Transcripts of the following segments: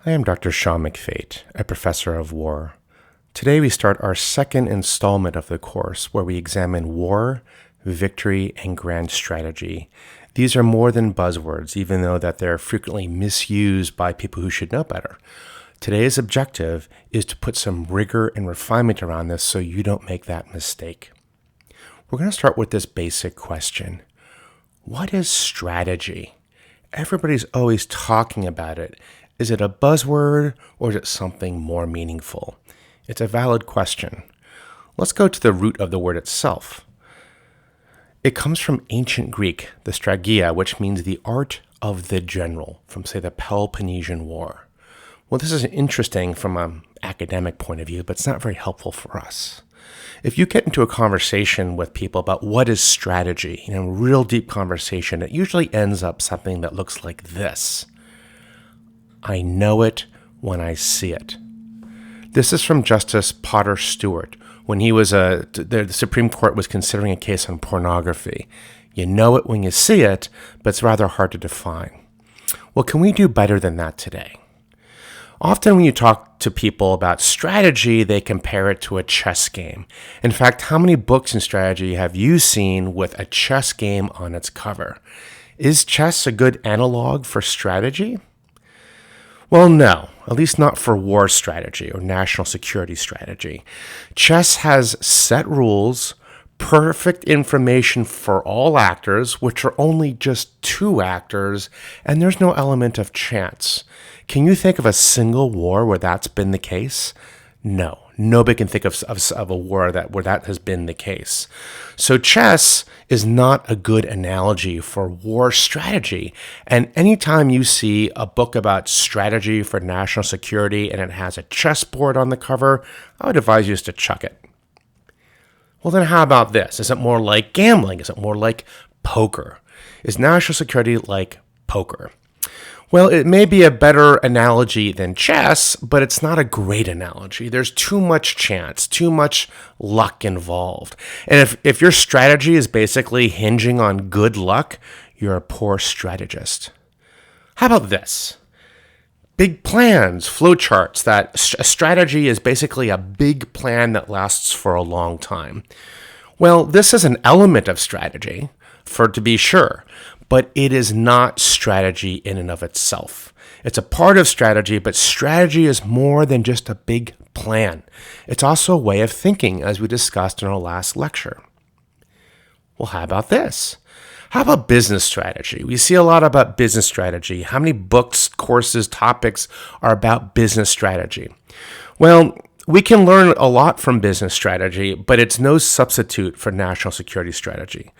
I am Dr. Sean McFate, a professor of war. Today we start our second installment of the course where we examine war, victory, and grand strategy. These are more than buzzwords, even though that they're frequently misused by people who should know better. Today's objective is to put some rigor and refinement around this so you don't make that mistake. We're going to start with this basic question. What is strategy? Everybody's always talking about it. Is it a buzzword or is it something more meaningful? It's a valid question. Let's go to the root of the word itself. It comes from ancient Greek, the strategia, which means the art of the general, from, say, the Peloponnesian War. Well, this is interesting from an academic point of view, but it's not very helpful for us. If you get into a conversation with people about what is strategy, real deep conversation, it usually ends up something that looks like this. I know it when I see it. This is from Justice Potter Stewart when he was the Supreme Court was considering a case on pornography. You know it when you see it, but it's rather hard to define. Well, can we do better than that today? Often when you talk to people about strategy, they compare it to a chess game. In fact, how many books in strategy have you seen with a chess game on its cover? Is chess a good analog for strategy? Well, no, at least not for war strategy or national security strategy. Chess has set rules, perfect information for all actors, which are only just two actors, and there's no element of chance. Can you think of a single war where that's been the case? No. Nobody can think of a war where that has been the case. So chess is not a good analogy for war strategy. And anytime you see a book about strategy for national security and it has a chessboard on the cover, I would advise you just to chuck it. Well, then how about this? Is it more like gambling? Is it more like poker? Is national security like poker? Well, it may be a better analogy than chess, but it's not a great analogy. There's too much chance, too much luck involved. And if your strategy is basically hinging on good luck, you're a poor strategist. How about this? Big plans, flowcharts, that a strategy is basically a big plan that lasts for a long time. Well, this is an element of strategy, to be sure, but it is not strategy in and of itself. It's a part of strategy, but strategy is more than just a big plan. It's also a way of thinking, as we discussed in our last lecture. Well, how about this? How about business strategy? We see a lot about business strategy. How many books, courses, topics are about business strategy? Well, we can learn a lot from business strategy, but it's no substitute for national security strategy.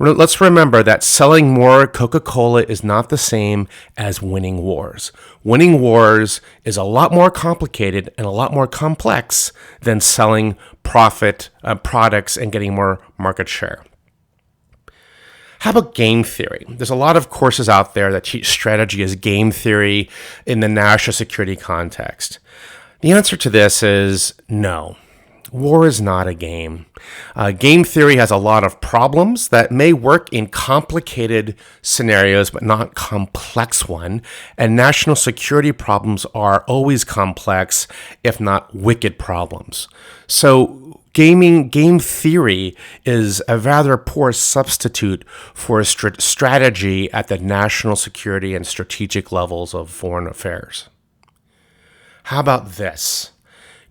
Let's remember that selling more Coca-Cola is not the same as winning wars. Winning wars is a lot more complicated and a lot more complex than selling products and getting more market share. How about game theory? There's a lot of courses out there that teach strategy as game theory in the national security context. The answer to this is no. War is not a game. Game theory has a lot of problems that may work in complicated scenarios, but not complex one. And national security problems are always complex, if not wicked problems. So game theory is a rather poor substitute for a strategy at the national security and strategic levels of foreign affairs. How about this?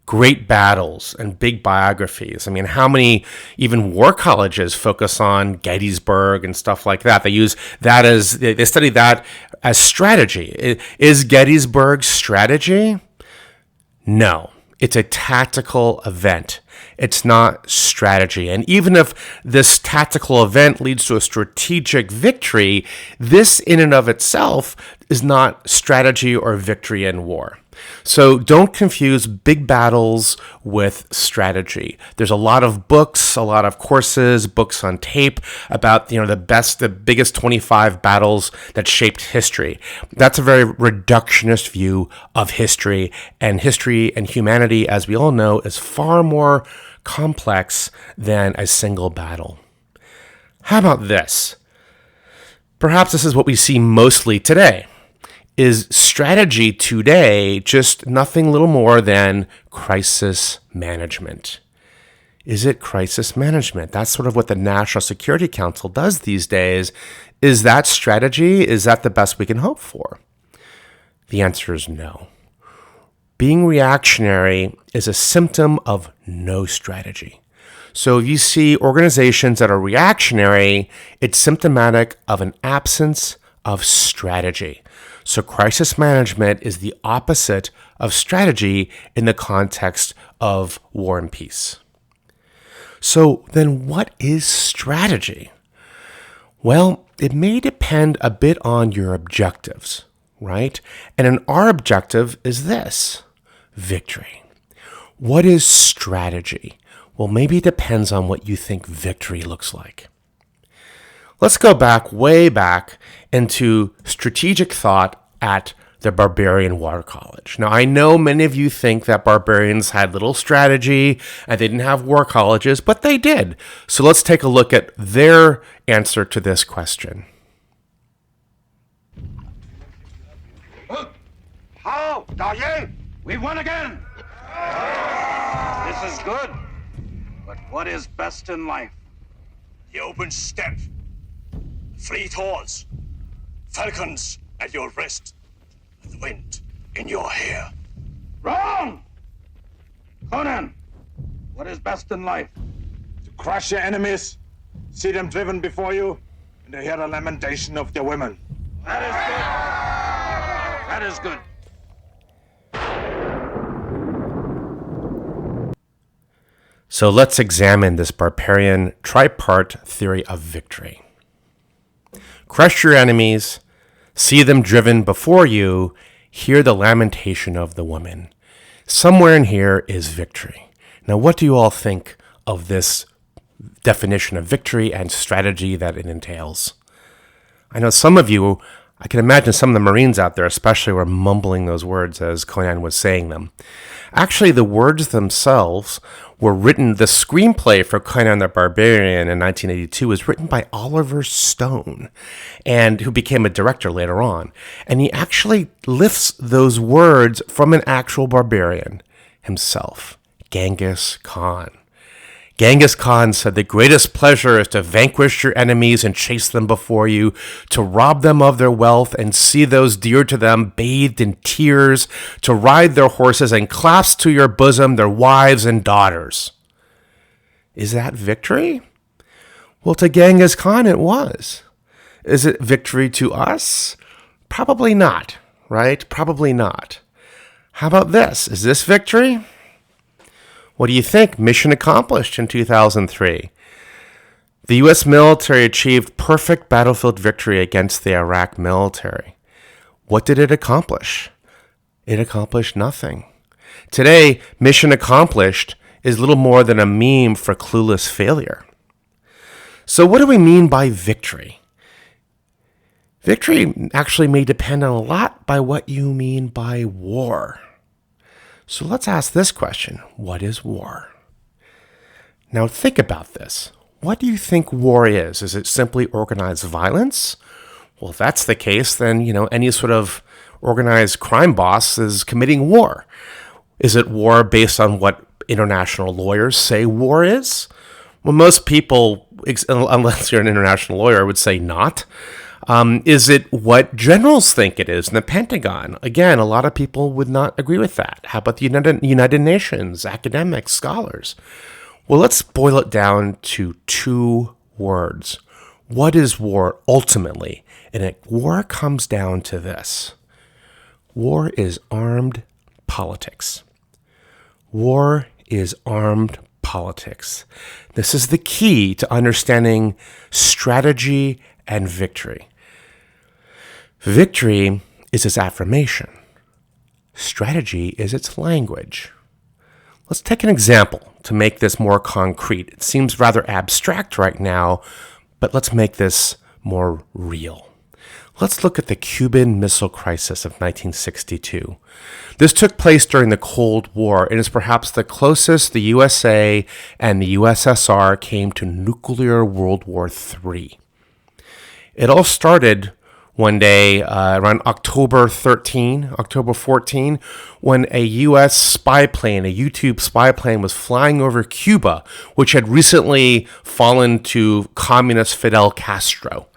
Great battles and big biographies. I mean, how many even war colleges focus on Gettysburg and stuff like that? They use that they study that as strategy. Is Gettysburg strategy? No, it's a tactical event. It's not strategy. And even if this tactical event leads to a strategic victory, this in and of itself is not strategy or victory in war. So don't confuse big battles with strategy. There's a lot of books, a lot of courses, books on tape about the biggest 25 battles that shaped history. That's a very reductionist view of history, and humanity, as we all know, is far more complex than a single battle. How about this? Perhaps this is what we see mostly today. Is strategy today just nothing little more than crisis management? Is it crisis management? That's sort of what the National Security Council does these days. Is that strategy? Is that the best we can hope for? The answer is no. Being reactionary is a symptom of no strategy. So if you see organizations that are reactionary, it's symptomatic of an absence of strategy. So crisis management is the opposite of strategy in the context of war and peace. So then what is strategy? Well, it may depend a bit on your objectives, right? And our objective is this: victory. What is strategy? Well, maybe it depends on what you think victory looks like. Let's go way back into strategic thought at the Barbarian War College. Now, I know many of you think that barbarians had little strategy and they didn't have war colleges, but they did. So let's take a look at their answer to this question. How, Dao, we won again. This is good. But what is best in life? The open steppe, fleet horse, falcons at your wrist, and the wind in your hair. Wrong! Conan, what is best in life? To crush your enemies, see them driven before you, and to hear the lamentation of their women. That is good. So let's examine this barbarian tripart theory of victory. Crush your enemies, see them driven before you, hear the lamentation of the woman. Somewhere in here is victory. Now, what do you all think of this definition of victory and strategy that it entails? I know some of you, I can imagine some of the Marines out there especially were mumbling those words as Conan was saying them. Actually, the words themselves were written, the screenplay for Conan the Barbarian in 1982 was written by Oliver Stone, and who became a director later on. And he actually lifts those words from an actual barbarian himself, Genghis Khan. Genghis Khan said, "The greatest pleasure is to vanquish your enemies and chase them before you, to rob them of their wealth and see those dear to them bathed in tears, to ride their horses and clasp to your bosom their wives and daughters." Is that victory? Well, to Genghis Khan it was. Is it victory to us? Probably not, right? Probably not. How about this? Is this victory? What do you think? Mission accomplished in 2003. The U.S. military achieved perfect battlefield victory against the Iraq military. What did it accomplish? It accomplished nothing. Today, mission accomplished is little more than a meme for clueless failure. So what do we mean by victory? Victory actually may depend on a lot by what you mean by war. So let's ask this question. What is war? Now think about this. What do you think war is? Is it simply organized violence? Well, if that's the case, then, any sort of organized crime boss is committing war. Is it war based on what international lawyers say war is? Well, most people, unless you're an international lawyer, would say not. Is it what generals think it is in the Pentagon? Again, a lot of people would not agree with that. How about the United Nations, academics, scholars? Well, let's boil it down to two words. What is war ultimately? And war comes down to this. War is armed politics. War is armed politics. This is the key to understanding strategy and victory. Victory is its affirmation. Strategy is its language. Let's take an example to make this more concrete. It seems rather abstract right now, but let's make this more real. Let's look at the Cuban Missile Crisis of 1962. This took place during the Cold War and is perhaps the closest the USA and the USSR came to nuclear World War III. It all started one day around October 14, when a U.S. spy plane, a U-2 spy plane, was flying over Cuba, which had recently fallen to communist Fidel Castro.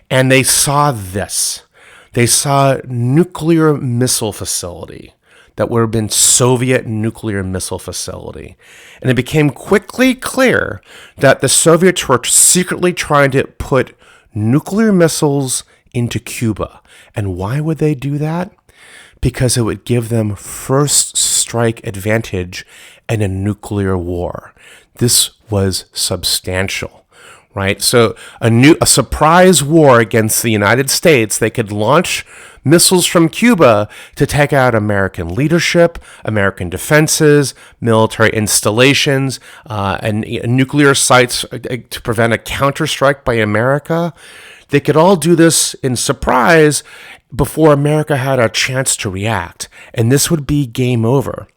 And they saw this. They saw a nuclear missile facility that would have been Soviet nuclear missile facility. And it became quickly clear that the Soviets were secretly trying to put nuclear missiles into Cuba. And why would they do that? Because it would give them first strike advantage in a nuclear war. This was substantial, right? So a surprise war against the United States, they could launch missiles from Cuba to take out American leadership, American defenses, military installations, and nuclear sites to prevent a counterstrike by America. They could all do this in surprise before America had a chance to react. And this would be game over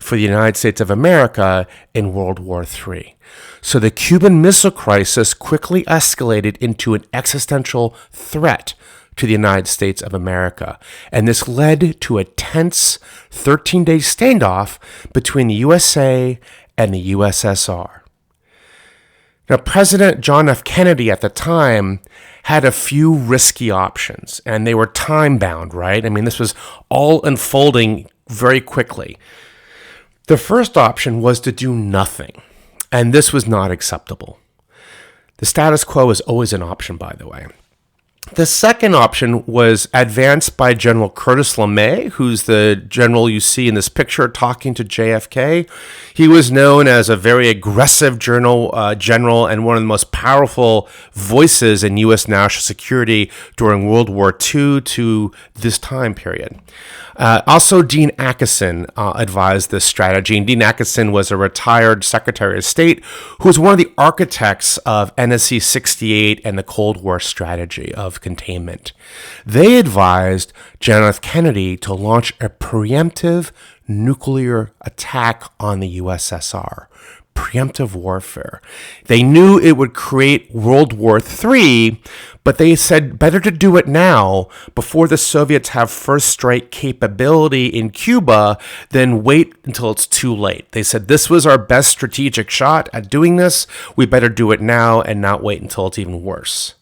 for the United States of America in World War III. So the Cuban Missile Crisis quickly escalated into an existential threat to the United States of America. And this led to a tense 13-day standoff between the USA and the USSR. Now, President John F. Kennedy at the time had a few risky options, and they were time-bound, right? I mean, this was all unfolding very quickly. The first option was to do nothing, and this was not acceptable. The status quo is always an option, by the way. The second option was advanced by General Curtis LeMay, who's the general you see in this picture talking to JFK. He was known as a very aggressive general and one of the most powerful voices in U.S. national security during World War II to this time period. Also, Dean Acheson advised this strategy, and Dean Acheson was a retired Secretary of State who was one of the architects of NSC 68 and the Cold War strategy of containment. They advised John F. Kennedy to launch a preemptive nuclear attack on the USSR. Preemptive warfare. They knew it would create World War III, but they said better to do it now before the Soviets have first strike capability in Cuba than wait until it's too late. They said this was our best strategic shot at doing this. We better do it now and not wait until it's even worse.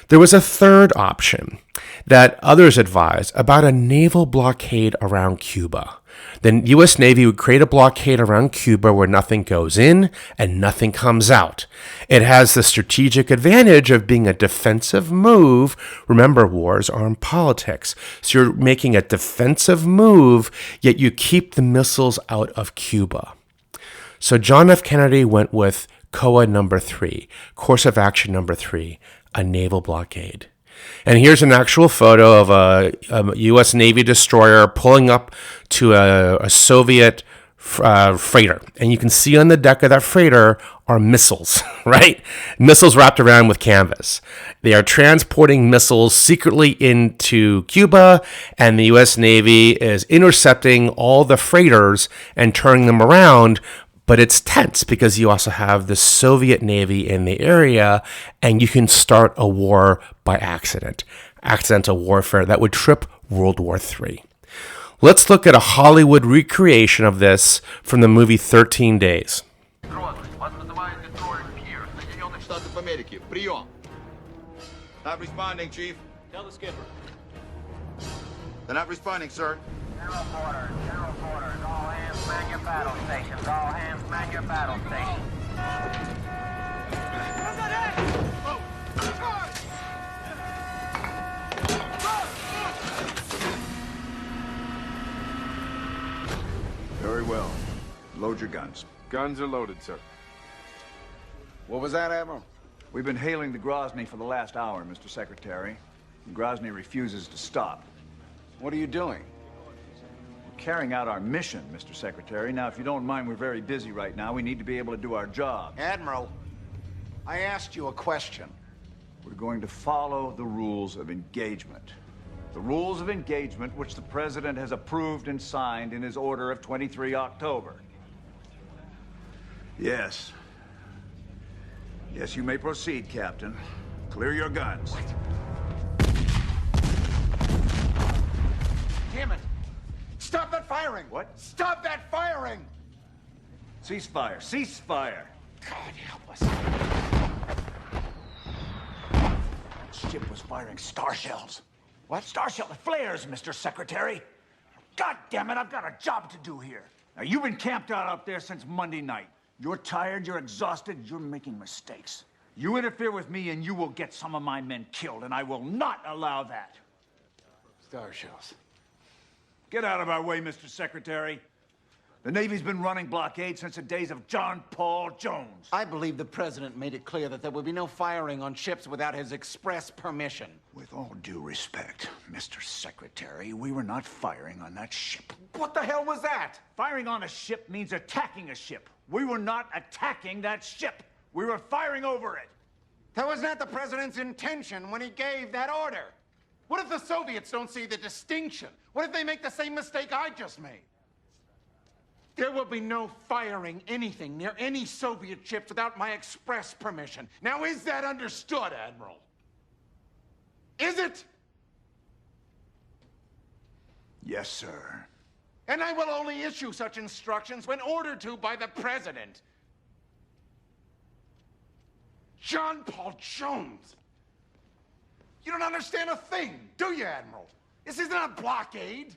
There was a third option that others advised about a naval blockade around Cuba. The U.S. Navy would create a blockade around Cuba where nothing goes in and nothing comes out. It has the strategic advantage of being a defensive move. Remember, wars are in politics. So you're making a defensive move, yet you keep the missiles out of Cuba. So John F. Kennedy went with COA number 3, course of action number 3, a naval blockade. And here's an actual photo of a U.S. Navy destroyer pulling up to a Soviet freighter. And you can see on the deck of that freighter are missiles, right? Missiles wrapped around with canvas. They are transporting missiles secretly into Cuba, and the U.S. Navy is intercepting all the freighters and turning them around. But it's tense because you also have the Soviet Navy in the area, and you can start a war by accident. Accidental warfare that would trip World War III. Let's look at a Hollywood recreation of this from the movie 13 Days. Not responding, Chief. Tell the skipper. They're not responding, sir. General quarters, all hands man your battle stations, all hands man your battle stations. Very well. Load your guns. Guns are loaded, sir. What was that, Admiral? We've been hailing the Grozny for the last hour, Mr. Secretary. And Grozny refuses to stop. What are you doing? We're carrying out our mission, Mr. Secretary. Now, if you don't mind, we're very busy right now. We need to be able to do our job. Admiral, I asked you a question. We're going to follow the rules of engagement. The rules of engagement which the President has approved and signed in his order of 23 October. Yes. Yes, you may proceed, Captain. Clear your guns. damn it! Stop that firing! What? Stop that firing! Ceasefire. Ceasefire. God help us. That ship was firing star shells. What? Star shell flares, Mr. Secretary. God damn it, I've got a job to do here. Now, you've been camped out up there since Monday night. You're tired, you're exhausted, you're making mistakes. You interfere with me and you will get some of my men killed, and I will not allow that. Star shells. Get out of our way, Mr. Secretary. The Navy's been running blockade since the days of John Paul Jones. I believe the president made it clear that there would be no firing on ships without his express permission. With all due respect, Mr. Secretary, we were not firing on that ship. What the hell was that? Firing on a ship means attacking a ship. We were not attacking that ship. We were firing over it. That was not the president's intention when he gave that order. What if the Soviets don't see the distinction? What if they make the same mistake I just made? There will be no firing anything near any Soviet ships without my express permission. Now, is that understood, Admiral? Is it? Yes, sir. And I will only issue such instructions when ordered to by the president. John Paul Jones. You don't understand a thing, do you, Admiral? This isn't a blockade.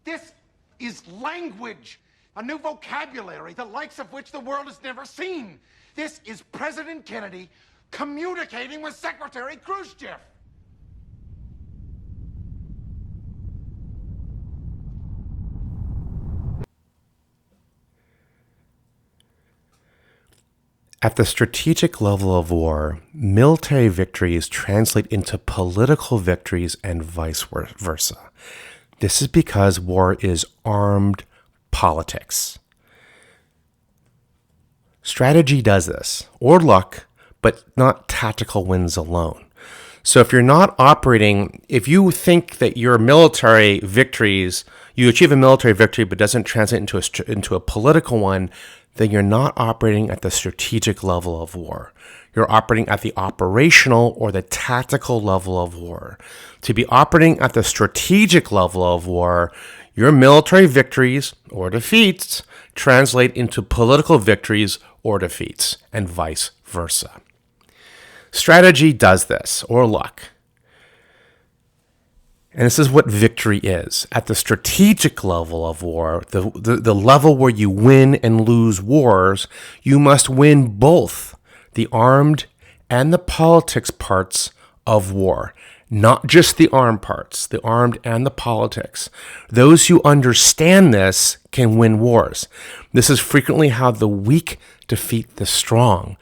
This is language. A new vocabulary, the likes of which the world has never seen. This is President Kennedy communicating with Secretary Khrushchev. At the strategic level of war, military victories translate into political victories and vice versa. This is because war is armed politics. Strategy does this, or luck, but not tactical wins alone. So if you're not operating, if you think that your military victories, you achieve a military victory but doesn't translate into a political one, then you're not operating at the strategic level of war. You're operating at the operational or the tactical level of war. To be operating at the strategic level of war, your military victories or defeats translate into political victories or defeats, and vice versa. Strategy does this, or luck. And this is what victory is. At the strategic level of war, the level where you win and lose wars, you must win both the armed and the politics parts of war. Not just the armed parts, the armed and the politics. Those who understand this can win wars. This is frequently how the weak defeat the strong.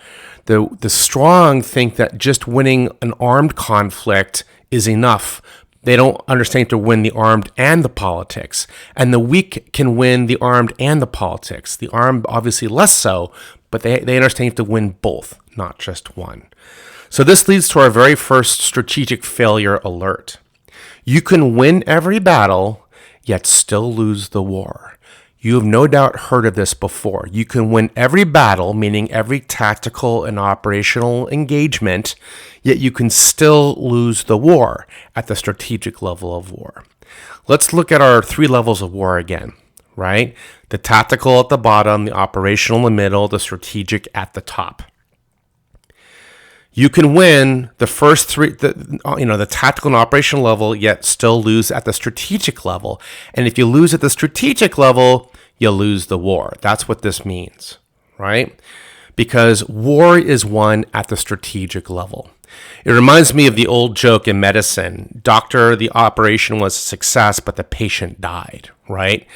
The strong think that just winning an armed conflict is enough. They don't understand to win the armed and the politics. And the weak can win the armed and the politics. The armed obviously less so, but they understand to win both, not just one. So this leads to our very first strategic failure alert. You can win every battle, yet still lose the war. You have no doubt heard of this before. You can win every battle, meaning every tactical and operational engagement, yet you can still lose the war at the strategic level of war. Let's look at our three levels of war again, right? The tactical at the bottom, the operational in the middle, the strategic at the top. You can win the first three, the tactical and operational level, yet still lose at the strategic level. And if you lose at the strategic level, you lose the war. That's what this means, right? Because war is won at the strategic level. It reminds me of the old joke in medicine. Doctor, the operation was a success, but the patient died, right?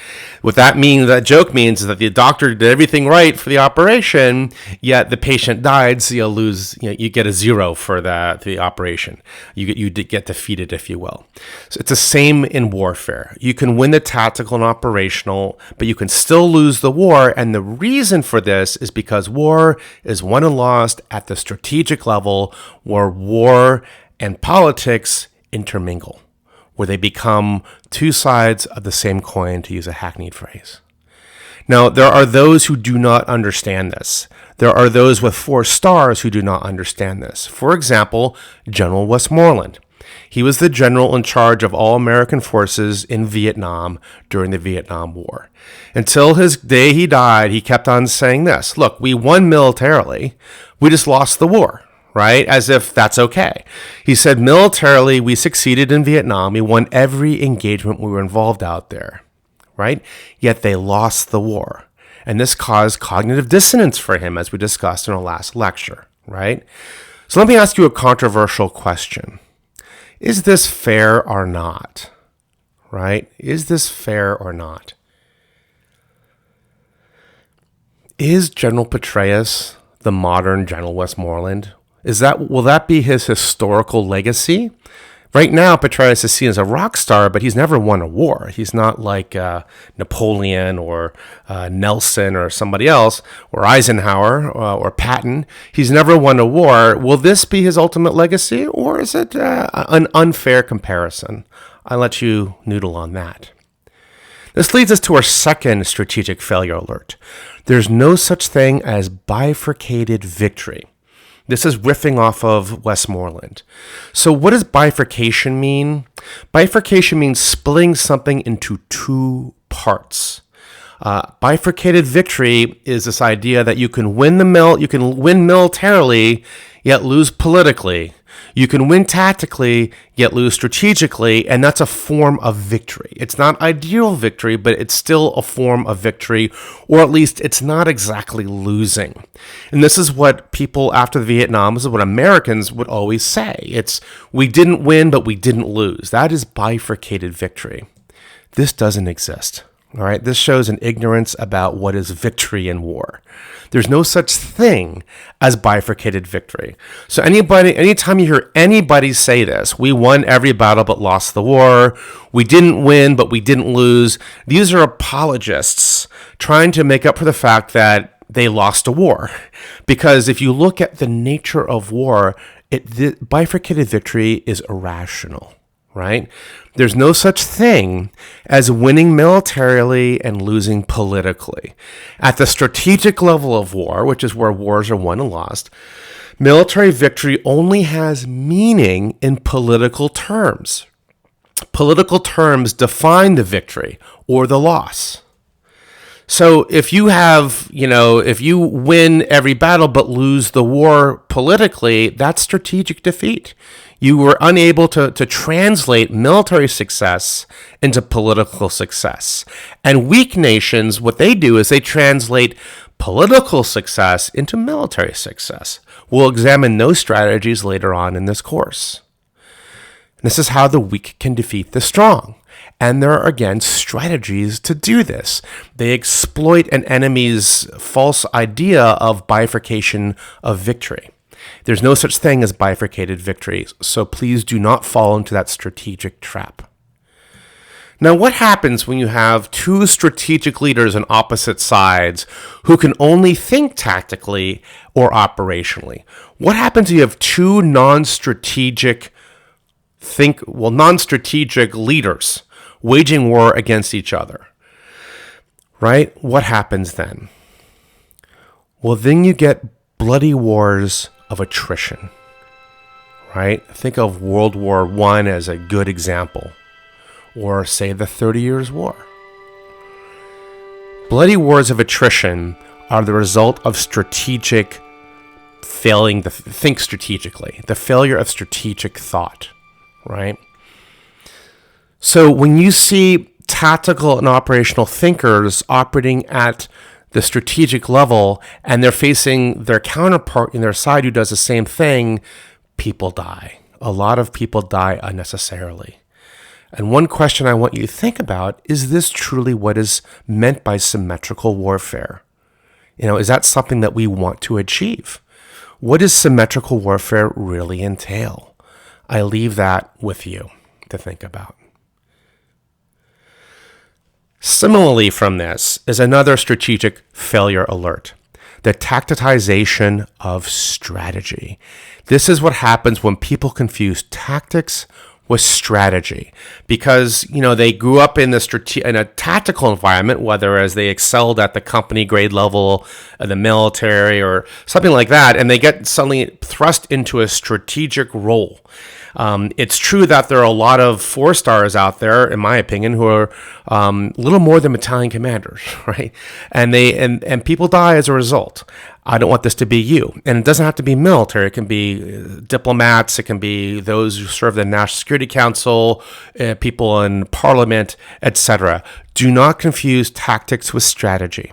What that joke means is that the doctor did everything right for the operation, yet the patient died, so you get a 0 for the operation. You get defeated, if you will. So it's the same in warfare. You can win the tactical and operational, but you can still lose the war, and the reason for this is because war is won and lost at the strategic level, where war and politics intermingle, where they become two sides of the same coin, to use a hackneyed phrase. Now, there are those who do not understand this. There are those with 4 stars who do not understand this. For example, General Westmoreland. He was the general in charge of all American forces in Vietnam during the Vietnam War. Until his day he died, he kept on saying this. Look, we won militarily. We just lost the war, right? As if that's okay. He said, militarily, we succeeded in Vietnam. We won every engagement we were involved out there, right? Yet they lost the war. And this caused cognitive dissonance for him, as we discussed in our last lecture, right? So let me ask you a controversial question. Is this fair or not? Right? Is this fair or not? Is General Petraeus the modern General Westmoreland? Will that be his historical legacy? Right now, Petraeus is seen as a rock star, but he's never won a war. He's not like Napoleon or Nelson or somebody else, or Eisenhower or Patton. He's never won a war. Will this be his ultimate legacy, or is it an unfair comparison? I'll let you noodle on that. This leads us to our second strategic failure alert. There's no such thing as bifurcated victory. This is riffing off of Westmoreland. So what does bifurcation mean? Bifurcation means splitting something into two parts. Bifurcated victory is this idea that you can win militarily, yet lose politically. You can win tactically, yet lose strategically, and that's a form of victory. It's not ideal victory, but it's still a form of victory, or at least it's not exactly losing. And this is what people after Vietnam, this is what Americans would always say. It's, we didn't win, but we didn't lose. That is bifurcated victory. This doesn't exist. All right, this shows an ignorance about what is victory in war. There's no such thing as bifurcated victory. So anytime you hear anybody say this, we won every battle but lost the war, we didn't win but we didn't lose, these are apologists trying to make up for the fact that they lost a war. Because if you look at the nature of war, bifurcated victory is irrational. Right? There's no such thing as winning militarily and losing politically. At the strategic level of war, which is where wars are won and lost, military victory only has meaning in political terms. Political terms define the victory or the loss. So if you win every battle but lose the war politically, that's strategic defeat. You were unable to translate military success into political success. And weak nations, what they do is they translate political success into military success. We'll examine those strategies later on in this course. This is how the weak can defeat the strong. And there are, again, strategies to do this. They exploit an enemy's false idea of bifurcation of victory. There's no such thing as bifurcated victory, so please do not fall into that strategic trap. Now, what happens when you have two strategic leaders on opposite sides who can only think tactically or operationally? What happens if you have two non-strategic leaders waging war against each other? Right? What happens then? Well, then you get bloody wars of attrition, right? Think of World War I as a good example, or say the 30 Years' War. Bloody wars of attrition are the result of strategic failing to think strategically, the failure of strategic thought, right? So when you see tactical and operational thinkers operating at the strategic level, and they're facing their counterpart in their side who does the same thing, people die. A lot of people die unnecessarily. And one question I want you to think about, is this truly what is meant by symmetrical warfare? Is that something that we want to achieve? What does symmetrical warfare really entail? I leave that with you to think about. Similarly from this is another strategic failure alert, the tactization of strategy. This is what happens when people confuse tactics with strategy, because they grew up in a tactical environment, whether as they excelled at the company grade level, the military, or something like that, and they get suddenly thrust into a strategic role. It's true that there are a lot of 4-stars out there, in my opinion, who are little more than battalion commanders, right? And and people die as a result. I don't want this to be you. And it doesn't have to be military. It can be diplomats. It can be those who serve the National Security Council, people in parliament, etc. Do not confuse tactics with strategy.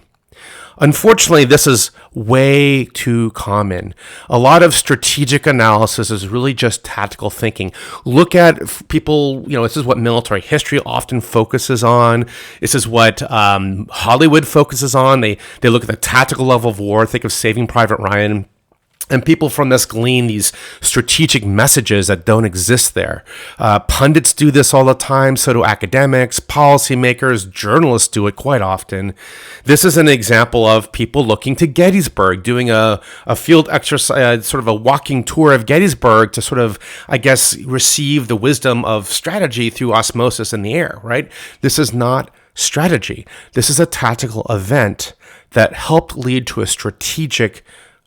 Unfortunately, this is way too common. A lot of strategic analysis is really just tactical thinking. Look at people, this is what military history often focuses on. This is what Hollywood focuses on. They look at the tactical level of war. Think of Saving Private Ryan. And people from this glean these strategic messages that don't exist there. Pundits do this all the time. So do academics, policymakers, journalists do it quite often. This is an example of people looking to Gettysburg, doing a field exercise, sort of a walking tour of Gettysburg to sort of, I guess, receive the wisdom of strategy through osmosis in the air, right? This is not strategy. This is a tactical event that helped lead to a strategic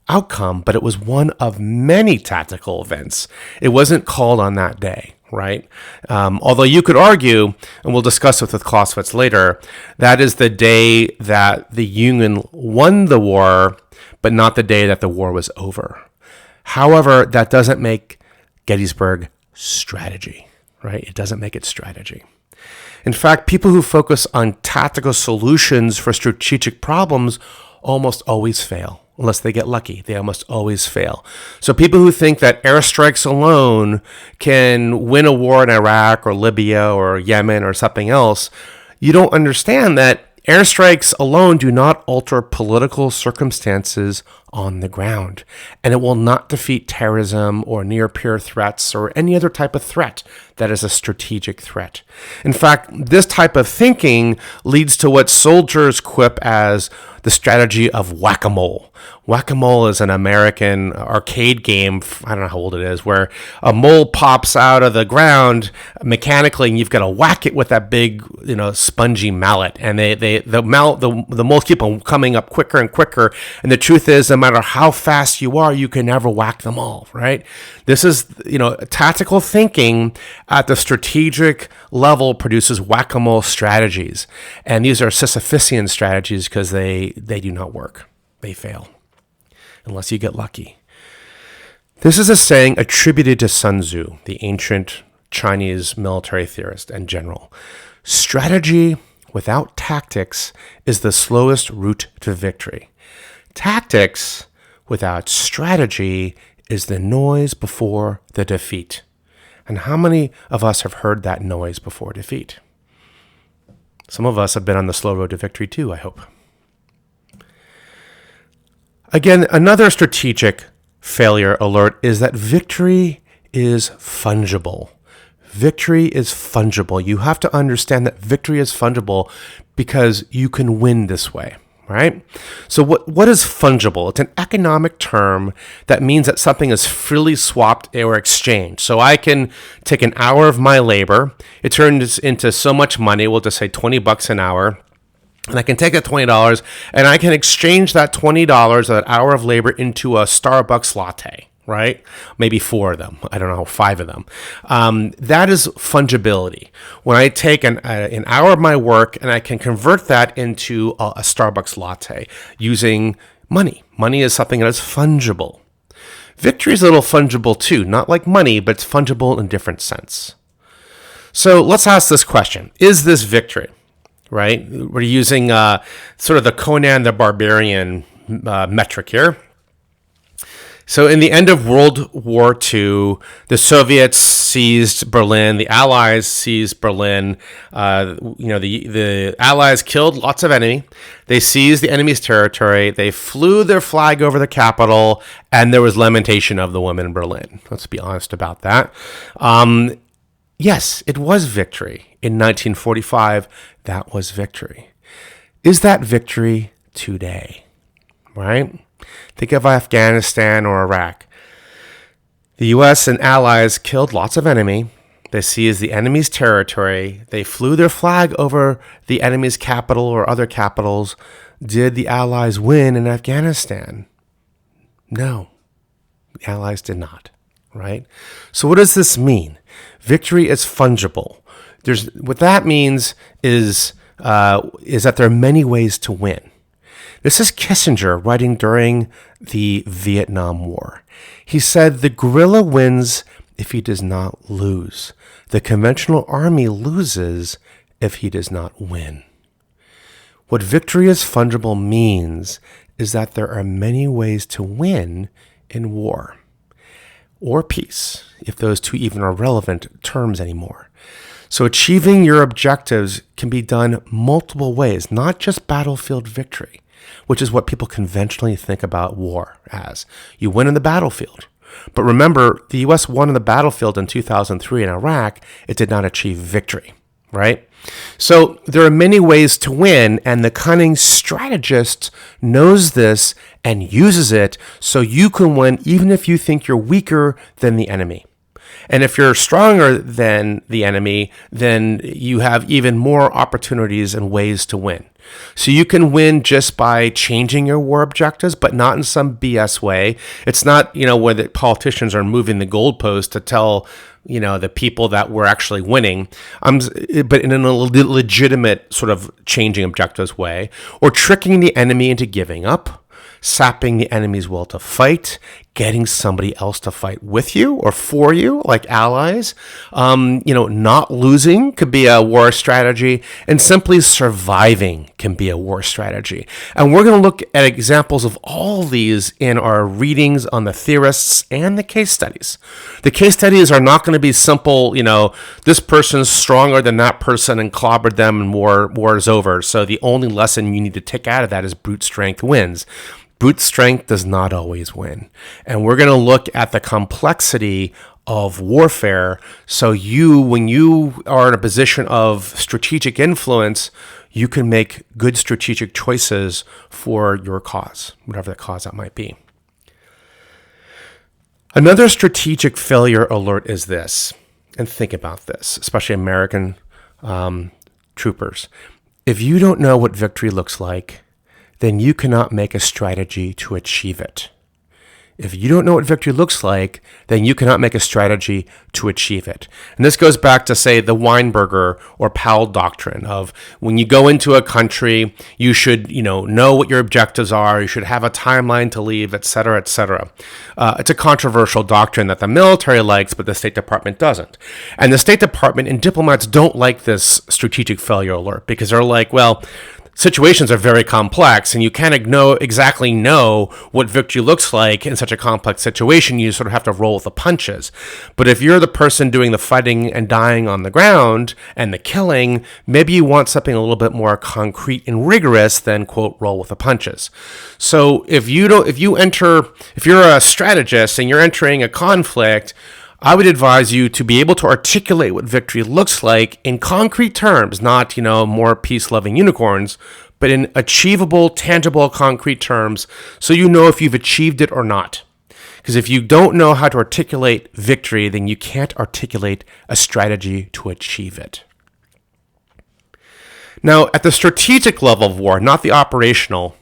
outcome, but it was one of many tactical events. It wasn't called on that day, right? Although you could argue, and we'll discuss it with Clausewitz later, that is the day that the Union won the war, but not the day that the war was over. However, that doesn't make Gettysburg strategy, right? It doesn't make it strategy. In fact, people who focus on tactical solutions for strategic problems almost always fail. Unless they get lucky, they almost always fail. So people who think that airstrikes alone can win a war in Iraq or Libya or Yemen or something else, you don't understand that airstrikes alone do not alter political circumstances on the ground, and it will not defeat terrorism or near-peer threats or any other type of threat that is a strategic threat. In fact, this type of thinking leads to what soldiers quip as the strategy of whack-a-mole. Whack-a-mole is an American arcade game, I don't know how old it is, where a mole pops out of the ground mechanically and you've got to whack it with that big, spongy mallet. And the moles keep on coming up quicker and quicker. And the truth is, no matter how fast you are, you can never whack them all, right? This is, tactical thinking at the strategic level produces whack-a-mole strategies. And these are Sisyphean strategies because they do not work. They fail. Unless you get lucky. This is a saying attributed to Sun Tzu, the ancient Chinese military theorist and general. Strategy without tactics is the slowest route to victory. Tactics without strategy is the noise before the defeat. And how many of us have heard that noise before defeat? Some of us have been on the slow road to victory too, I hope. Again, another strategic failure alert is that victory is fungible. Victory is fungible. You have to understand that victory is fungible because you can win this way, right? So what is fungible? It's an economic term that means that something is freely swapped or exchanged. So I can take an hour of my labor, it turns into so much money, we'll just say $20 an hour, and I can take that $20 and I can exchange that $20, that hour of labor, into a Starbucks latte, right? Maybe 4 of them. I don't know, 5 of them. That is fungibility. When I take an hour of my work and I can convert that into a Starbucks latte using money. Money is something that is fungible. Victory is a little fungible too, not like money, but it's fungible in a different sense. So let's ask this question. Is this victory? Right? We're using sort of the Conan the Barbarian metric here. So in the end of World War II, the Soviets seized Berlin. The Allies seized Berlin. The Allies killed lots of enemy. They seized the enemy's territory. They flew their flag over the capital, and there was lamentation of the women in Berlin. Let's be honest about that. Yes, it was victory. In 1945, that was victory. Is that victory today? Right? Think of Afghanistan or Iraq. The U.S. and allies killed lots of enemy. They seized the enemy's territory. They flew their flag over the enemy's capital or other capitals. Did the allies win in Afghanistan? No, the allies did not. right? So what does this mean? Victory is fungible. What that means is that there are many ways to win. This is Kissinger writing during the Vietnam War. He said, "The guerrilla wins if he does not lose. The conventional army loses if he does not win." What victory is fungible means is that there are many ways to win in war or peace, if those two even are relevant terms anymore. So achieving your objectives can be done multiple ways, not just battlefield victory, which is what people conventionally think about war as. You win in the battlefield. But remember, the U.S. won in the battlefield in 2003 in Iraq. It did not achieve victory, right? So there are many ways to win, and the cunning strategist knows this and uses it so you can win even if you think you're weaker than the enemy. And if you're stronger than the enemy, then you have even more opportunities and ways to win. So you can win just by changing your war objectives, but not in some BS way. It's not, where the politicians are moving the goalpost to tell, the people that we're actually winning, but in a legitimate sort of changing objectives way, or tricking the enemy into giving up, sapping the enemy's will to fight, getting somebody else to fight with you or for you, like allies. Not losing could be a war strategy, and simply surviving can be a war strategy. And we're going to look at examples of all these in our readings on the theorists and the case studies. The case studies are not going to be simple, this person's stronger than that person and clobbered them and war is over. So the only lesson you need to take out of that is brute strength wins. Brute strength does not always win. And we're going to look at the complexity of warfare. So when you are in a position of strategic influence, you can make good strategic choices for your cause, whatever the cause that might be. Another strategic failure alert is this, and think about this, especially American troopers. If you don't know what victory looks like, then you cannot make a strategy to achieve it. If you don't know what victory looks like, then you cannot make a strategy to achieve it. And this goes back to, say, the Weinberger or Powell doctrine of when you go into a country, you should, know what your objectives are. You should have a timeline to leave, et cetera, et cetera. It's a controversial doctrine that the military likes, but the State Department doesn't. And the State Department and diplomats don't like this strategic failure alert because they're like, well, situations are very complex, and you can't exactly know what victory looks like in such a complex situation. You sort of have to roll with the punches. But if you're the person doing the fighting and dying on the ground and the killing, maybe you want something a little bit more concrete and rigorous than, quote, roll with the punches. So if you're a strategist and you're entering a conflict, I would advise you to be able to articulate what victory looks like in concrete terms, not, more peace-loving unicorns, but in achievable, tangible, concrete terms, so you know if you've achieved it or not. Because if you don't know how to articulate victory, then you can't articulate a strategy to achieve it. Now, at the strategic level of war, not the operational,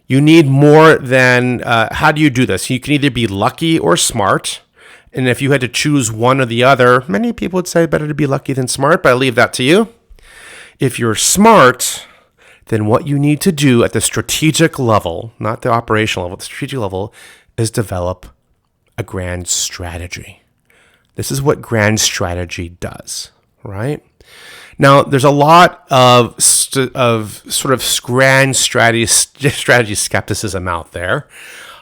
you need more than, how do you do this? You can either be lucky or smart. And if you had to choose one or the other, many people would say better to be lucky than smart, but I leave that to you. If you're smart, then what you need to do at the strategic level, not the operational level, the strategic level, is develop a grand strategy. This is what grand strategy does, right? Now, there's a lot of sort of grand strategy skepticism out there.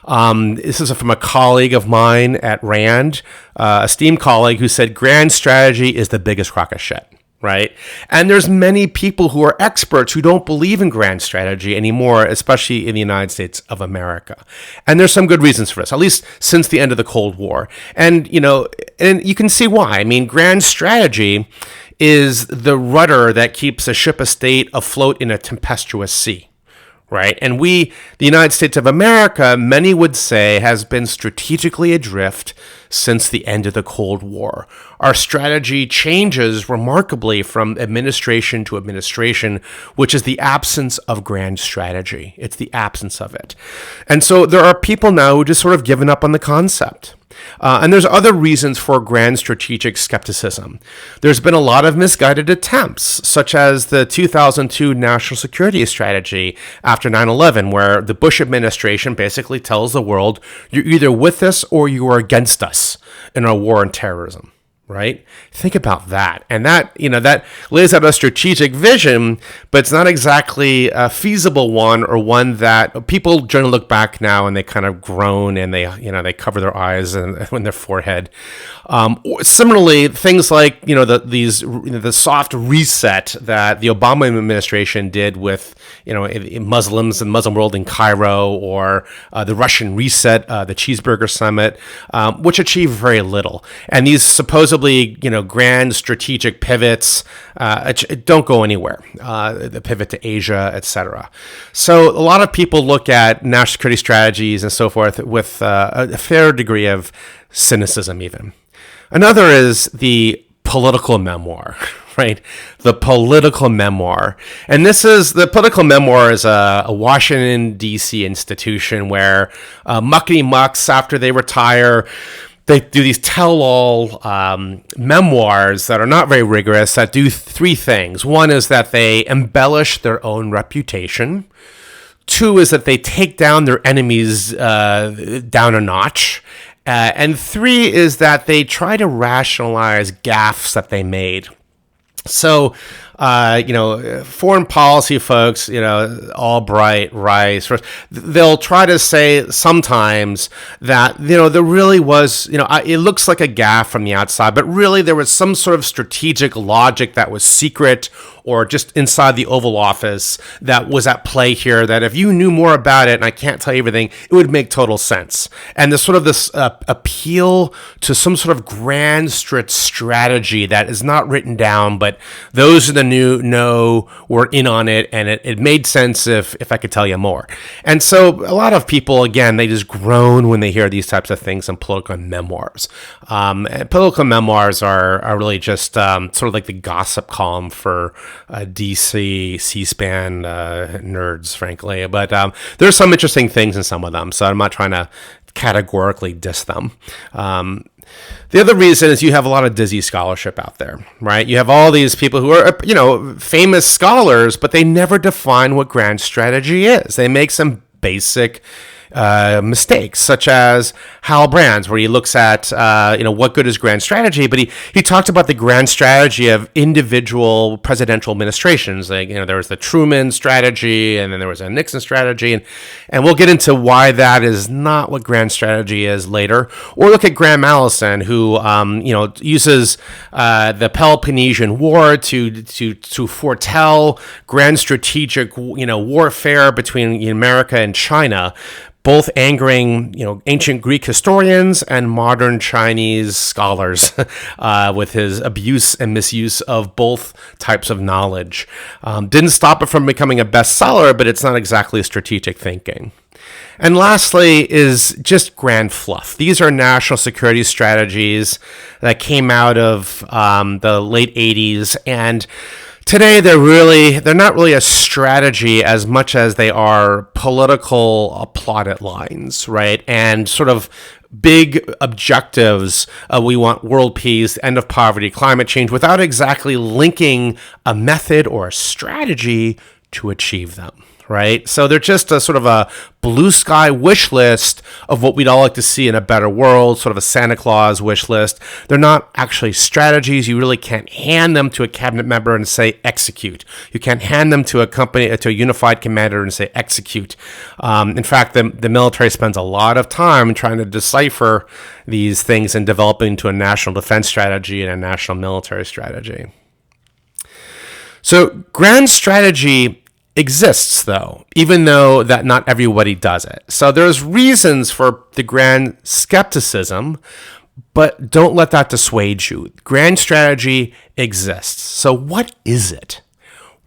This is from a colleague of mine at RAND, esteemed colleague, who said grand strategy is the biggest crock of shit, right? And there's many people who are experts who don't believe in grand strategy anymore, especially in the United States of America. And there's some good reasons for this, at least since the end of the Cold War. And you can see why. I mean, grand strategy is the rudder that keeps a ship of state afloat in a tempestuous sea. Right. And the United States of America, many would say, has been strategically adrift since the end of the Cold War. Our strategy changes remarkably from administration to administration, which is the absence of grand strategy. It's the absence of it. And so there are people now who just sort of given up on the concept. And there's other reasons for grand strategic skepticism. There's been a lot of misguided attempts, such as the 2002 national security strategy after 9/11, where the Bush administration basically tells the world, you're either with us or you are against us in our war on terrorism. Right? Think about that. And that, that lays out a strategic vision, but it's not exactly a feasible one, or one that people generally look back now and they kind of groan and they cover their eyes and their forehead. Similarly, things like, the soft reset that the Obama administration did with, Muslims and Muslim world in Cairo, or the Russian reset, the Cheeseburger Summit, which achieved very little. And these supposedly grand strategic pivots don't go anywhere. The pivot to Asia, etc. So a lot of people look at national security strategies and so forth with a fair degree of cynicism even. Another is the political memoir, right? The political memoir. And the political memoir is a Washington, D.C. institution where muckety mucks, after they retire, they do these tell-all memoirs that are not very rigorous, that do three things. One is that they embellish their own reputation. Two is that they take down their enemies down a notch. And three is that they try to rationalize gaffes that they made. So, foreign policy folks, Albright, Rice, they'll try to say sometimes that, there really was, it looks like a gaffe from the outside, but really there was some sort of strategic logic that was secret or just inside the Oval Office that was at play here, that if you knew more about it, and I can't tell you everything, it would make total sense. And there's sort of this appeal to some sort of grand strategy that is not written down, but those in the know were in on it, and it made sense if I could tell you more. And so a lot of people, again, they just groan when they hear these types of things in political memoirs. And political memoirs are really just sort of like the gossip column for DC, C-SPAN nerds, frankly. But there's some interesting things in some of them, so I'm not trying to categorically diss them. The other reason is you have a lot of dizzy scholarship out there, right? You have all these people who are, famous scholars, but they never define what grand strategy is. They make some basic mistakes, such as Hal Brands, where he looks at, what good is grand strategy, but he talked about the grand strategy of individual presidential administrations. Like, there was the Truman strategy, and then there was a Nixon strategy, and we'll get into why that is not what grand strategy is later. Or look at Graham Allison, who, uses the Peloponnesian War to foretell grand strategic, warfare between America and China, both angering, ancient Greek historians and modern Chinese scholars with his abuse and misuse of both types of knowledge. Didn't stop it from becoming a bestseller, but it's not exactly strategic thinking. And lastly is just grand fluff. These are national security strategies that came out of the late 80s, and today, they're not really a strategy as much as they are political plotted lines, right? And sort of big objectives. We want world peace, end of poverty, climate change, without exactly linking a method or a strategy to achieve them. Right? So they're just a sort of a blue sky wish list of what we'd all like to see in a better world, sort of a Santa Claus wish list. They're not actually strategies. You really can't hand them to a cabinet member and say, execute. You can't hand them to a unified commander and say, execute. In fact, the military spends a lot of time trying to decipher these things and developing into a national defense strategy and a national military strategy. So grand strategy exists, though, even though that not everybody does it. So there's reasons for the grand skepticism, but don't let that dissuade you. Grand strategy exists. So what is it?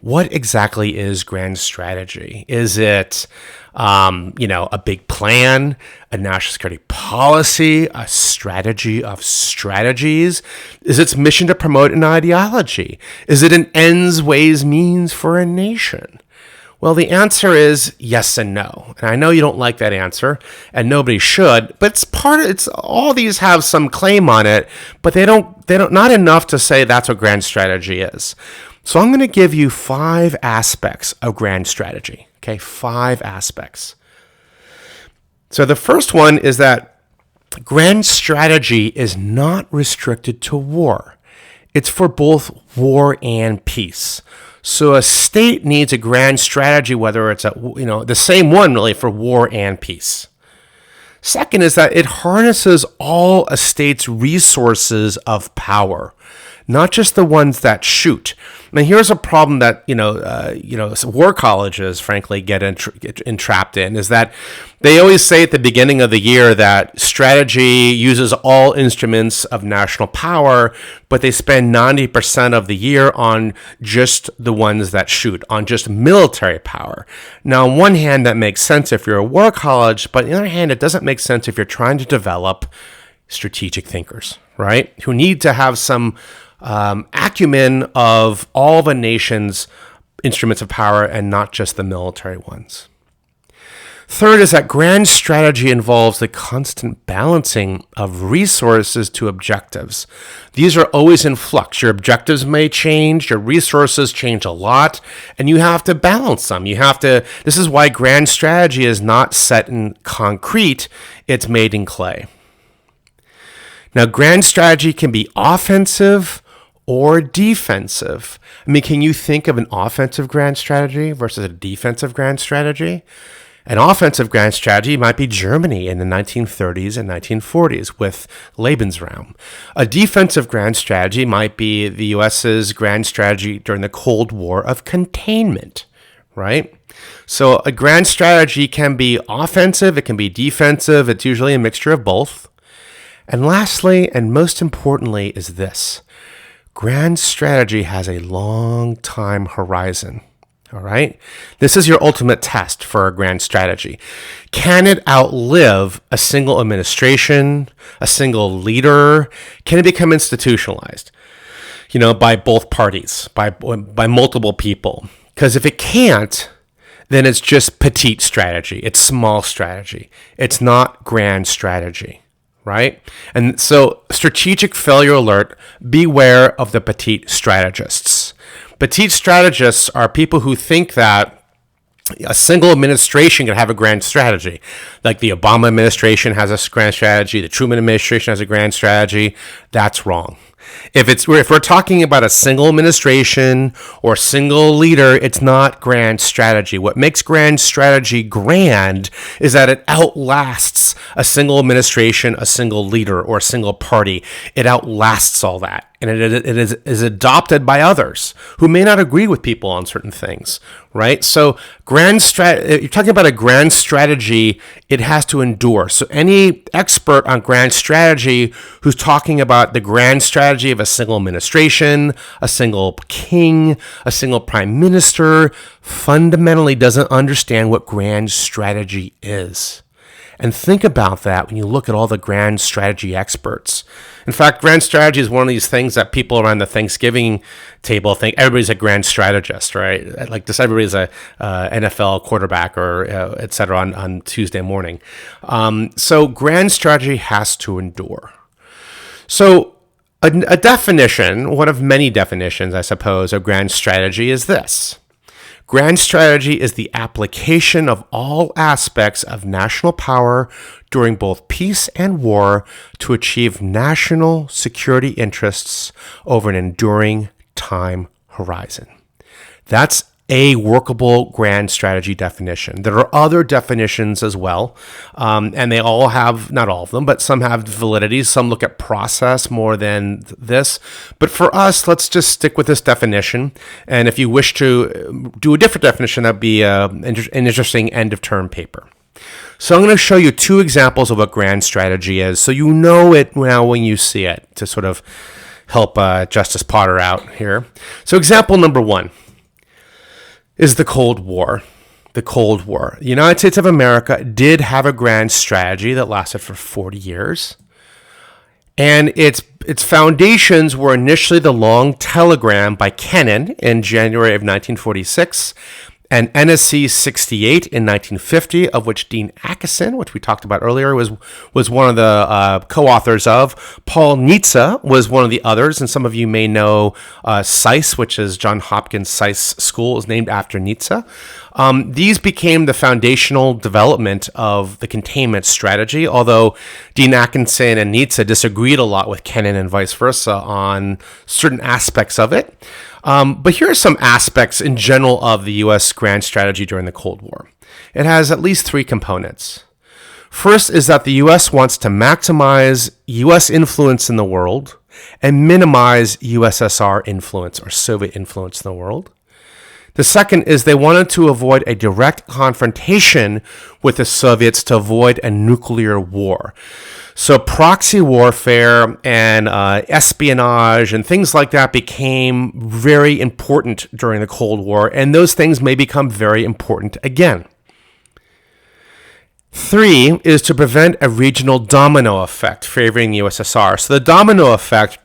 What exactly is grand strategy? Is it, a big plan, a national security policy, a strategy of strategies? Is its mission to promote an ideology? Is it an ends, ways, means for a nation? Well, the answer is yes and no. And I know you don't like that answer, and nobody should, but it's all these have some claim on it, but they don't not enough to say that's what grand strategy is. So I'm going to give you 5 aspects of grand strategy. Okay, 5 aspects. So the first one is that grand strategy is not restricted to war. It's for both war and peace. So a state needs a grand strategy, whether it's the same one really for war and peace. Second is that it harnesses all a state's resources of power, not just the ones that shoot. Now, here's a problem that war colleges, frankly, get entrapped in, is that they always say at the beginning of the year that strategy uses all instruments of national power, but they spend 90% of the year on just the ones that shoot, on just military power. Now, on one hand, that makes sense if you're a war college, but on the other hand, it doesn't make sense if you're trying to develop strategic thinkers, right? Who need to have some acumen of all of a nation's instruments of power and not just the military ones. Third is that grand strategy involves the constant balancing of resources to objectives. These are always in flux. Your objectives may change, your resources change a lot, and you have to balance them. This is why grand strategy is not set in concrete, it's made in clay. Now, grand strategy can be offensive or defensive. I mean, can you think of an offensive grand strategy versus a defensive grand strategy? An offensive grand strategy might be Germany in the 1930s and 1940s with Lebensraum. A defensive grand strategy might be the US's grand strategy during the Cold War of containment, right? So a grand strategy can be offensive, it can be defensive, it's usually a mixture of both. And lastly, and most importantly, is this. Grand strategy has a long time horizon. All right? This is your ultimate test for a grand strategy. Can it outlive a single administration, a single leader? Can it become institutionalized? By both parties, by multiple people? Because if it can't, then it's just petite strategy. It's small strategy. It's not grand strategy. Right? And so strategic failure alert, beware of the petite strategists. Petite strategists are people who think that a single administration can have a grand strategy. Like the Obama administration has a grand strategy, the Truman administration has a grand strategy. That's wrong. If we're talking about a single administration or single leader, it's not grand strategy. What makes grand strategy grand is that it outlasts a single administration, a single leader, or a single party. It outlasts all that. And it is adopted by others who may not agree with people on certain things, right? So you're talking about a grand strategy, it has to endure. So any expert on grand strategy who's talking about the grand strategy of a single administration, a single king, a single prime minister, fundamentally doesn't understand what grand strategy is. And think about that when you look at all the grand strategy experts. In fact, grand strategy is one of these things that people around the Thanksgiving table think everybody's a grand strategist, right? Like this, everybody's a NFL quarterback or et cetera on Tuesday morning. So grand strategy has to endure. So a definition, one of many definitions, I suppose, of grand strategy is this. Grand strategy is the application of all aspects of national power during both peace and war to achieve national security interests over an enduring time horizon. That's a workable grand strategy definition. There are other definitions as well, and they all have, not all of them, but some have validity. Some look at process more than this. But for us, let's just stick with this definition. And if you wish to do a different definition, that'd be an interesting end-of-term paper. So I'm going to show you 2 examples of what grand strategy is, so you know it now when you see it, to sort of help Justice Potter out here. So example number 1 is the Cold War. The Cold War. The United States of America did have a grand strategy that lasted for 40 years. And its foundations were initially the long telegram by Kennan in January of 1946, and NSC 68 in 1950, of which Dean Acheson, which we talked about earlier, was one of the co-authors of. Paul Nietzsche was one of the others, and some of you may know SAIS, which is John Hopkins SAIS School, is named after Nietzsche. These became the foundational development of the containment strategy, although Dean Acheson and Nietzsche disagreed a lot with Kennan and vice versa on certain aspects of it. But here are some aspects in general of the U.S. grand strategy during the Cold War. It has at least three components. First is that the U.S. wants to maximize U.S. influence in the world and minimize USSR influence or Soviet influence in the world. The second is they wanted to avoid a direct confrontation with the Soviets to avoid a nuclear war. So proxy warfare and espionage and things like that became very important during the Cold War, and those things may become very important again. 3 is to prevent a regional domino effect favoring the USSR. So the domino effect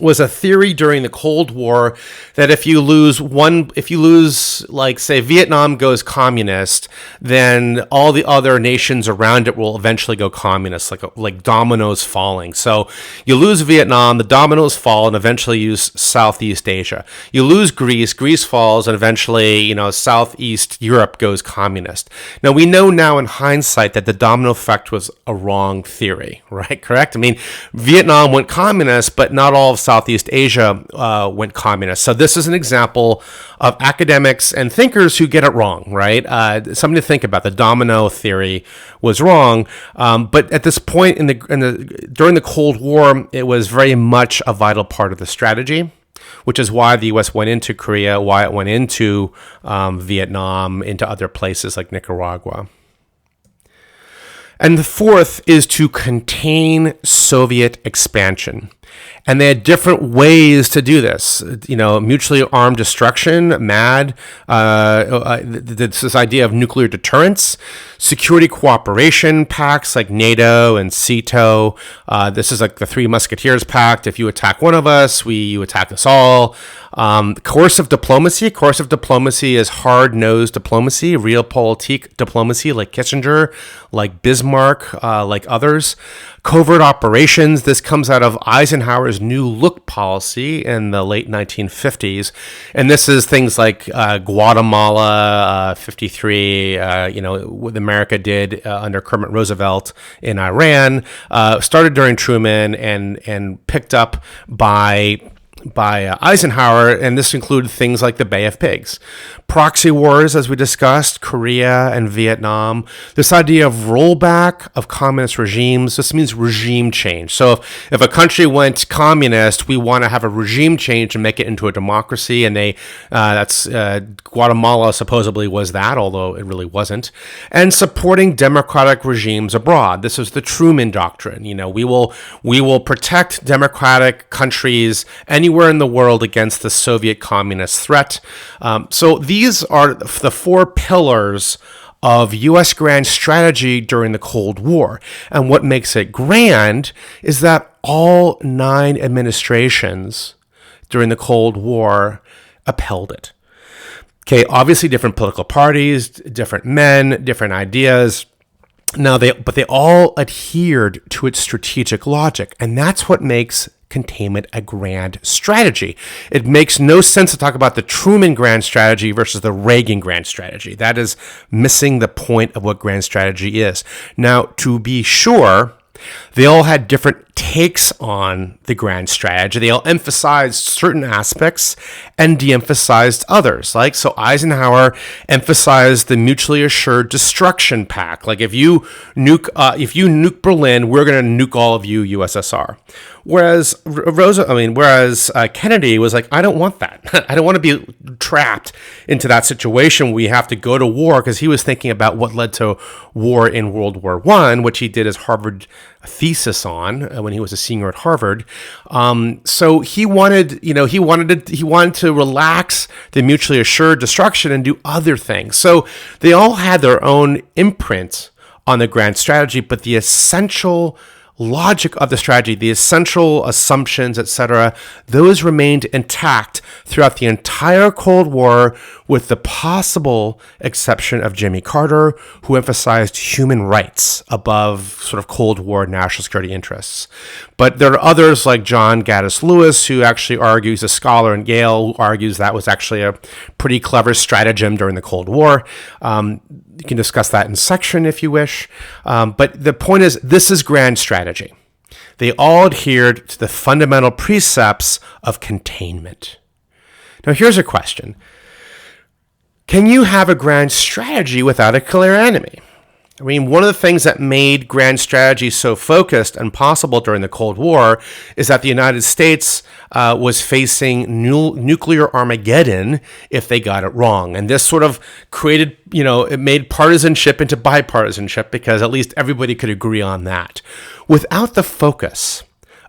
was a theory during the Cold War that if you lose, like, say, Vietnam goes communist, then all the other nations around it will eventually go communist, like dominoes falling. So you lose Vietnam, the dominoes fall, and eventually you lose Southeast Asia. You lose Greece, Greece falls, and eventually, Southeast Europe goes communist. Now, we know now in hindsight that the domino effect was a wrong theory, right? Correct? I mean, Vietnam went communist, but not all of Southeast Asia went communist. So this is an example of academics and thinkers who get it wrong, right? Something to think about. The domino theory was wrong, but at this point during the Cold War, it was very much a vital part of the strategy, which is why the U.S. went into Korea, why it went into Vietnam, into other places like Nicaragua. And the fourth is to contain Soviet expansion. And they had different ways to do this. Mutually armed destruction, MAD, this idea of nuclear deterrence, security cooperation pacts like NATO and SEATO. This is like the Three Musketeers Pact. If you attack one of us, you attack us all. Coercive diplomacy. Coercive diplomacy is hard-nosed diplomacy, realpolitik diplomacy like Kissinger, like Bismarck, like others. Covert operations. This comes out of Eisenhower's New Look policy in the late 1950s. And this is things like Guatemala, 53, what America did under Kermit Roosevelt in Iran, started during Truman and picked up by Eisenhower, and this included things like the Bay of Pigs. Proxy wars, as we discussed, Korea and Vietnam. This idea of rollback of communist regimes, this means regime change. So if a country went communist, we want to have a regime change and make it into a democracy, and Guatemala supposedly was that, although it really wasn't. And supporting democratic regimes abroad. This is the Truman Doctrine. We will protect democratic countries anywhere in the world against the Soviet communist threat. So these are the four pillars of U.S. grand strategy during the Cold War. And what makes it grand is that all 9 administrations during the Cold War upheld it. Okay, obviously different political parties, different men, different ideas. But they all adhered to its strategic logic, and that's what makes containment a grand strategy. It makes no sense to talk about the Truman grand strategy versus the Reagan grand strategy. That is missing the point of what grand strategy is. Now, to be sure, they all had different takes on the grand strategy. They all emphasized certain aspects and de-emphasized others. So Eisenhower emphasized the mutually assured destruction pact. Like if you nuke Berlin, we're going to nuke all of you, USSR. Whereas Kennedy was like, I don't want that. I don't want to be trapped into that situation. We have to go to war, because he was thinking about what led to war in World War I, which he did his Harvard thesis on when he was a senior at Harvard. So he wanted to relax the mutually assured destruction and do other things. So they all had their own imprint on the grand strategy, but the essential logic of the strategy, the essential assumptions, etc., those remained intact throughout the entire Cold War, with the possible exception of Jimmy Carter, who emphasized human rights above sort of Cold War national security interests. But there are others like John Gaddis Lewis, who actually argues, a scholar in Yale, who argues that was actually a pretty clever stratagem during the Cold War. You can discuss that in section if you wish. But the point is, this is grand strategy. They all adhered to the fundamental precepts of containment. Now, here's a question. Can you have a grand strategy without a clear enemy? I mean, one of the things that made grand strategy so focused and possible during the Cold War is that the United States was facing nuclear Armageddon if they got it wrong. And this sort of created, it made partisanship into bipartisanship, because at least everybody could agree on that. Without the focus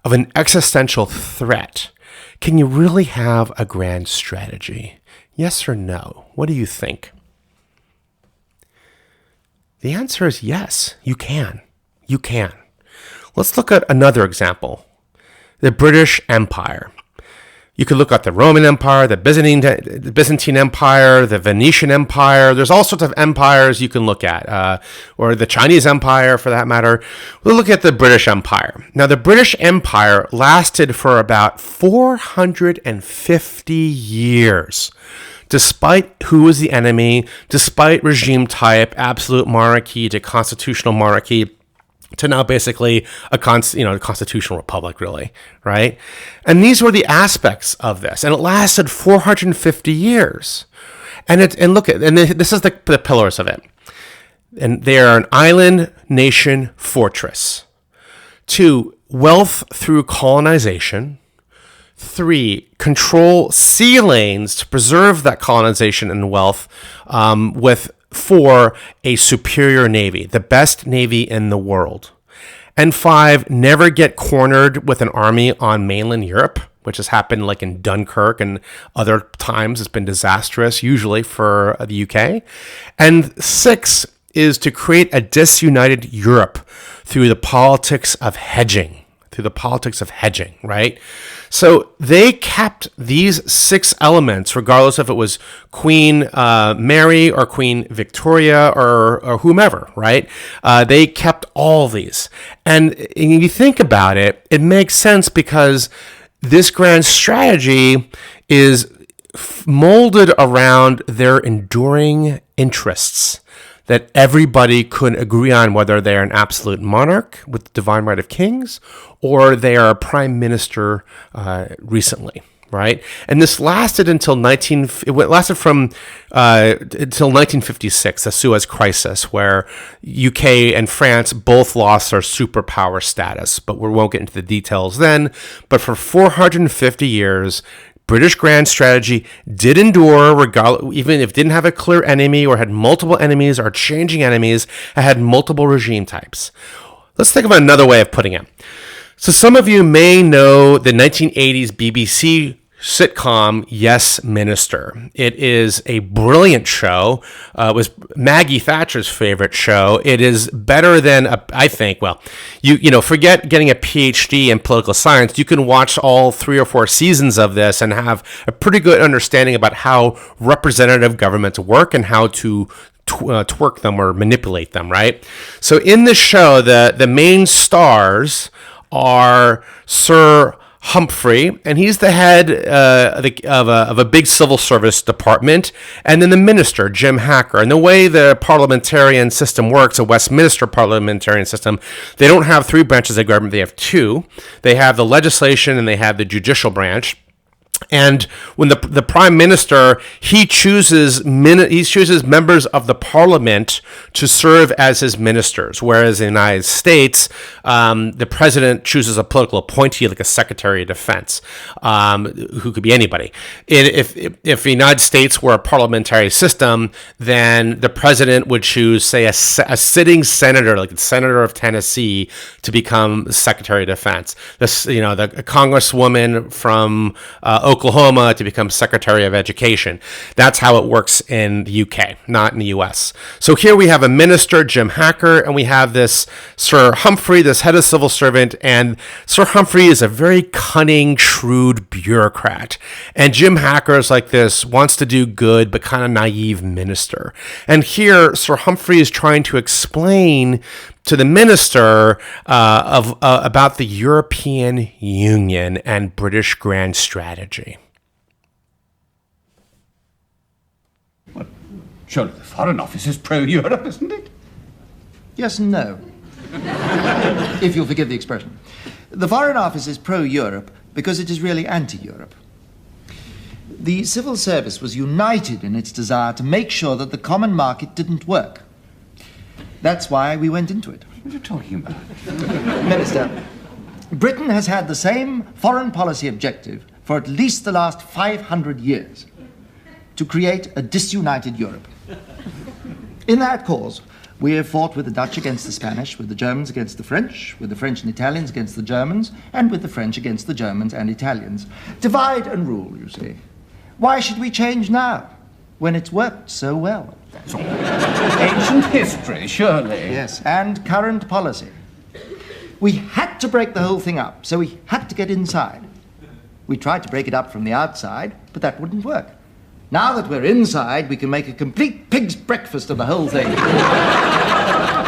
of an existential threat, can you really have a grand strategy? Yes or no? What do you think? The answer is yes, you can. You can. Let's look at another example. The British Empire. You could look at the Roman Empire, the Byzantine Empire, the Venetian Empire. There's all sorts of empires you can look at, or the Chinese Empire for that matter. We'll look at the British Empire. Now, the British Empire lasted for about 450 years. Despite who was the enemy, despite regime type, absolute monarchy to constitutional monarchy, to now basically a constitutional republic, really, right? And these were the aspects of this, and it lasted 450 years. And this is the pillars of it. And they are an island, nation, fortress. 2, wealth through colonization. 3, control sea lanes to preserve that colonization and wealth, with 4, a superior navy, the best navy in the world. And 5, never get cornered with an army on mainland Europe, which has happened like in Dunkirk and other times. It's been disastrous, usually for the UK. And 6 is to create a disunited Europe through the politics of hedging. Right? So they kept these 6 elements, regardless if it was Queen Mary or Queen Victoria or whomever, right? They kept all these. And if you think about it, it makes sense, because this grand strategy is molded around their enduring interests that everybody could agree on, whether they're an absolute monarch with the divine right of kings or they are a prime minister recently, right? And this lasted until until 1956, the Suez Crisis, where UK and France both lost their superpower status, but we won't get into the details then. But for 450 years, British grand strategy did endure, even if it didn't have a clear enemy or had multiple enemies or changing enemies, it had multiple regime types. Let's think of another way of putting it. So some of you may know the 1980s BBC sitcom Yes Minister. It is a brilliant show. It was Maggie Thatcher's favorite show. It is better than forget getting a PhD in political science. You can watch all 3 or 4 seasons of this and have a pretty good understanding about how representative governments work and how to twerk them or manipulate them, right? So in this show, the main stars are Sir Humphrey, and he's the head of a big civil service department, and then the minister, Jim Hacker. And the way the parliamentarian system works, a Westminster parliamentarian system, they don't have 3 branches of government, they have 2. They have the legislation and they have the judicial branch. And when the prime minister, he chooses members of the parliament to serve as his ministers, whereas in the United States, the president chooses a political appointee, like a secretary of defense, who could be anybody. If the United States were a parliamentary system, then the president would choose, say, a sitting senator, like the senator of Tennessee, to become secretary of defense. The congresswoman from Oklahoma to become Secretary of Education. That's how it works in the UK, not in the US. So here we have a minister, Jim Hacker, and we have this Sir Humphrey, this head of civil servant, and Sir Humphrey is a very cunning, shrewd bureaucrat. And Jim Hacker is like this, wants to do good, but kind of naive minister. And here, Sir Humphrey is trying to explain to the minister about the European Union and British grand strategy. Well, surely the Foreign Office is pro-Europe, isn't it? Yes and no. If you'll forgive the expression. The Foreign Office is pro-Europe because it is really anti-Europe. The civil service was united in its desire to make sure that the common market didn't work. That's why we went into it. What are you talking about? Minister, Britain has had the same foreign policy objective for at least the last 500 years, to create a disunited Europe. In that cause, we have fought with the Dutch against the Spanish, with the Germans against the French, with the French and Italians against the Germans, and with the French against the Germans and Italians. Divide and rule, you see. Why should we change now, when it's worked so well? That's all ancient history, surely. Yes, and current policy. We had to break the whole thing up, so we had to get inside. We tried to break it up from the outside, but that wouldn't work. Now that we're inside, we can make a complete pig's breakfast of the whole thing.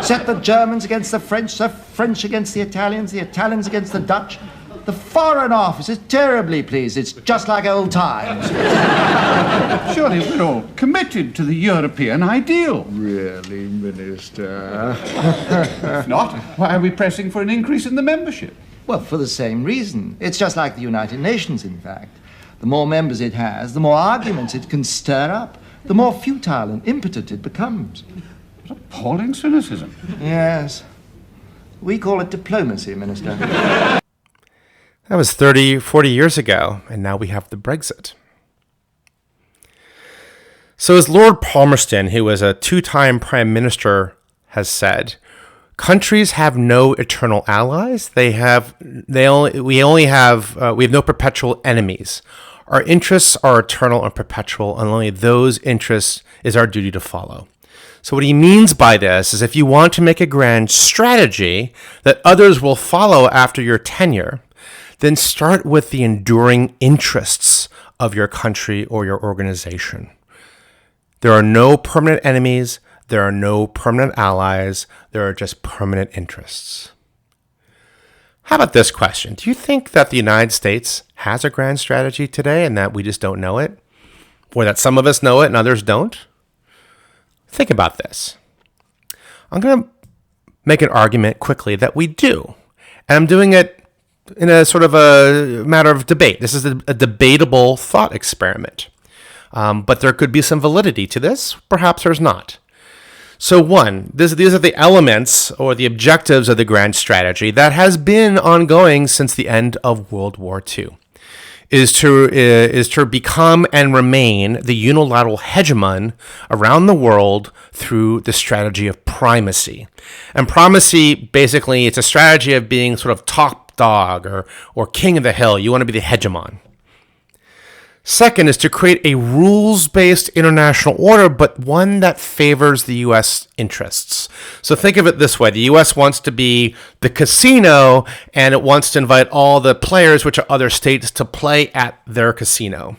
Set the Germans against the French against the Italians against the Dutch. The Foreign Office is terribly pleased. It's just like old times. Surely we're all committed to the European ideal. Really, Minister? If not, why are we pressing for an increase in the membership? Well, for the same reason. It's just like the United Nations, in fact. The more members it has, the more arguments it can stir up, the more futile and impotent it becomes. What appalling cynicism. Yes. We call it diplomacy, Minister. That was 30, 40 years ago, and now we have the Brexit. So as Lord Palmerston, who was a two-time Prime Minister, has said, countries have no eternal allies. We have no perpetual enemies. Our interests are eternal and perpetual, and only those interests is our duty to follow. So what he means by this is if you want to make a grand strategy that others will follow after your tenure, then start with the enduring interests of your country or your organization. There are no permanent enemies. There are no permanent allies. There are just permanent interests. How about this question? Do you think that the United States has a grand strategy today and that we just don't know it? Or that some of us know it and others don't? Think about this. I'm going to make an argument quickly that we do. And I'm doing it in a sort of a matter of debate. This is a debatable thought experiment. But there could be some validity to this. Perhaps there's not. So one, these are the elements or the objectives of the grand strategy that has been ongoing since the end of World War II. Is to become and remain the unilateral hegemon around the world through the strategy of primacy. And primacy, basically, it's a strategy of being sort of top dog or king of the hill. You want to be the hegemon. Second is to create a rules-based international order, but one that favors the U.S. interests. So think of it this way. The U.S. wants to be the casino, and it wants to invite all the players, which are other states, to play at their casino.